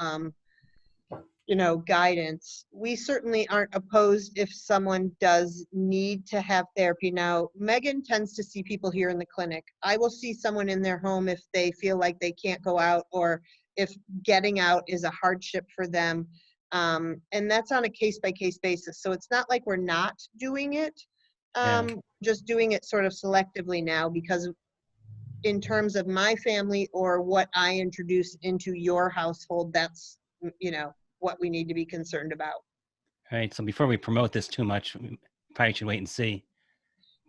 you know, guidance. We certainly aren't opposed if someone does need to have therapy. Now, Megan tends to see people here in the clinic. I will see someone in their home if they feel like they can't go out, or if getting out is a hardship for them. And that's on a case-by-case basis. So it's not like we're not doing it. Just doing it sort of selectively now, because in terms of my family or what I introduce into your household, that's, you know, what we need to be concerned about. All right. So before we promote this too much, we probably should wait and see.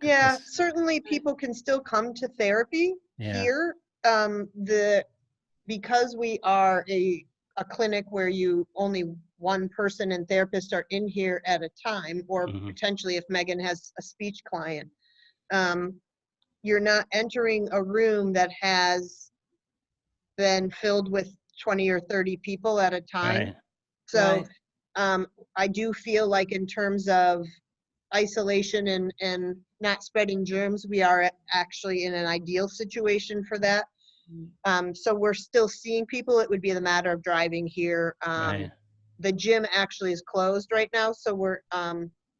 Yeah, 'Cause- certainly people can still come to therapy Yeah. here. Because we are a clinic where you only one person and therapist are in here at a time, or Mhm. potentially if Megan has a speech client, you're not entering a room that has been filled with 20 or 30 people at a time. Right. So Right. I do feel like in terms of isolation and not spreading germs, we are actually in an ideal situation for that. So we're still seeing people. It would be the matter of driving here. Right. The gym actually is closed right now, so we're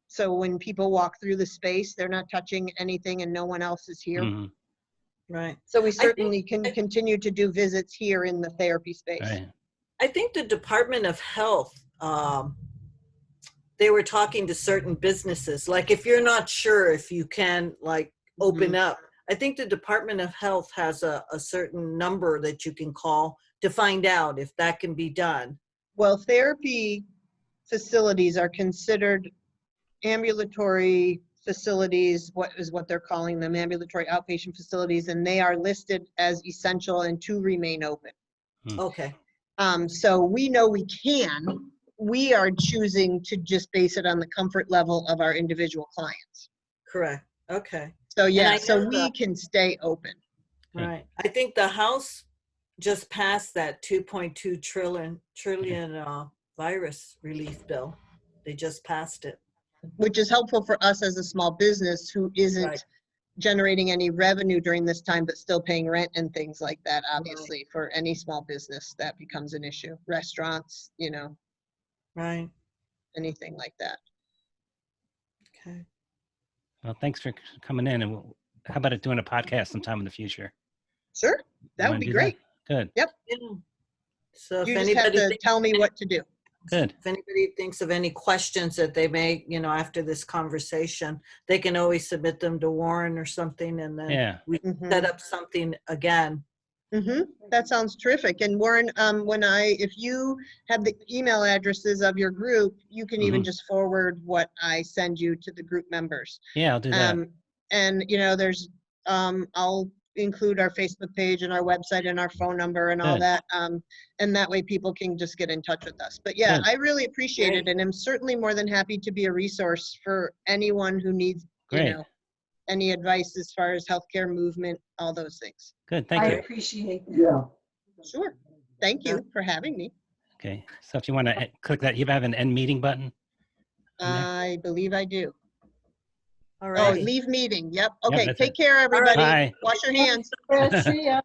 so when people walk through the space, they're not touching anything and no one else is here. Mhm. Right. So we think- certainly can continue to do visits here in the therapy space. Right. I think the Department of Health, they were talking to certain businesses. Like if you're not sure if you can like open up, I think the Department of Health has a certain number that you can call to find out if that can be done. Well, therapy facilities are considered ambulatory facilities, what they're calling them, ambulatory outpatient facilities, and they are listed as essential and to remain open. Okay, So we know we can. We are choosing to just base it on the comfort level of our individual clients. correct. Okay, So yeah, I so know we can stay open. Good. right. I think the House just passed that 2.2 trillion virus relief bill. They just passed it. Which is helpful for us as a small business who isn't Right. generating any revenue during this time, but still paying rent and things like that. Obviously, for any small business, that becomes an issue. Restaurants, Right. anything like that. Okay. Well, thanks for coming in. And how about it doing a podcast sometime in the future? Sure, You that would wanna be do great. Good, Yeah. So if You just have anybody to tell me what to do. good. if anybody thinks of any questions that they may, after this conversation, they can always submit them to Warren or something, and then Yeah. we Mhm. set up something again. That sounds terrific. And Warren, if you have the email addresses of your group, you can even Mhm. just forward what I send you to the group members. Yeah, I'll do that. And I'll include our Facebook page and our website and our phone number and all Good. that. And that way people can just get in touch with us. But yeah, Good. I really appreciate it. Great. And I'm certainly more than happy to be a resource for anyone who needs, Great. any advice as far as healthcare movement, all those things. Good, thank I you. appreciate that. Yeah, Sure. Thank you for having me. Okay, so if you want to click that, you have an end meeting button? In there? I believe I do. All Oh, right. leave meeting. Yep. Okay, that's take it. care, everybody. Bye. Wash your hands. Yeah, see ya.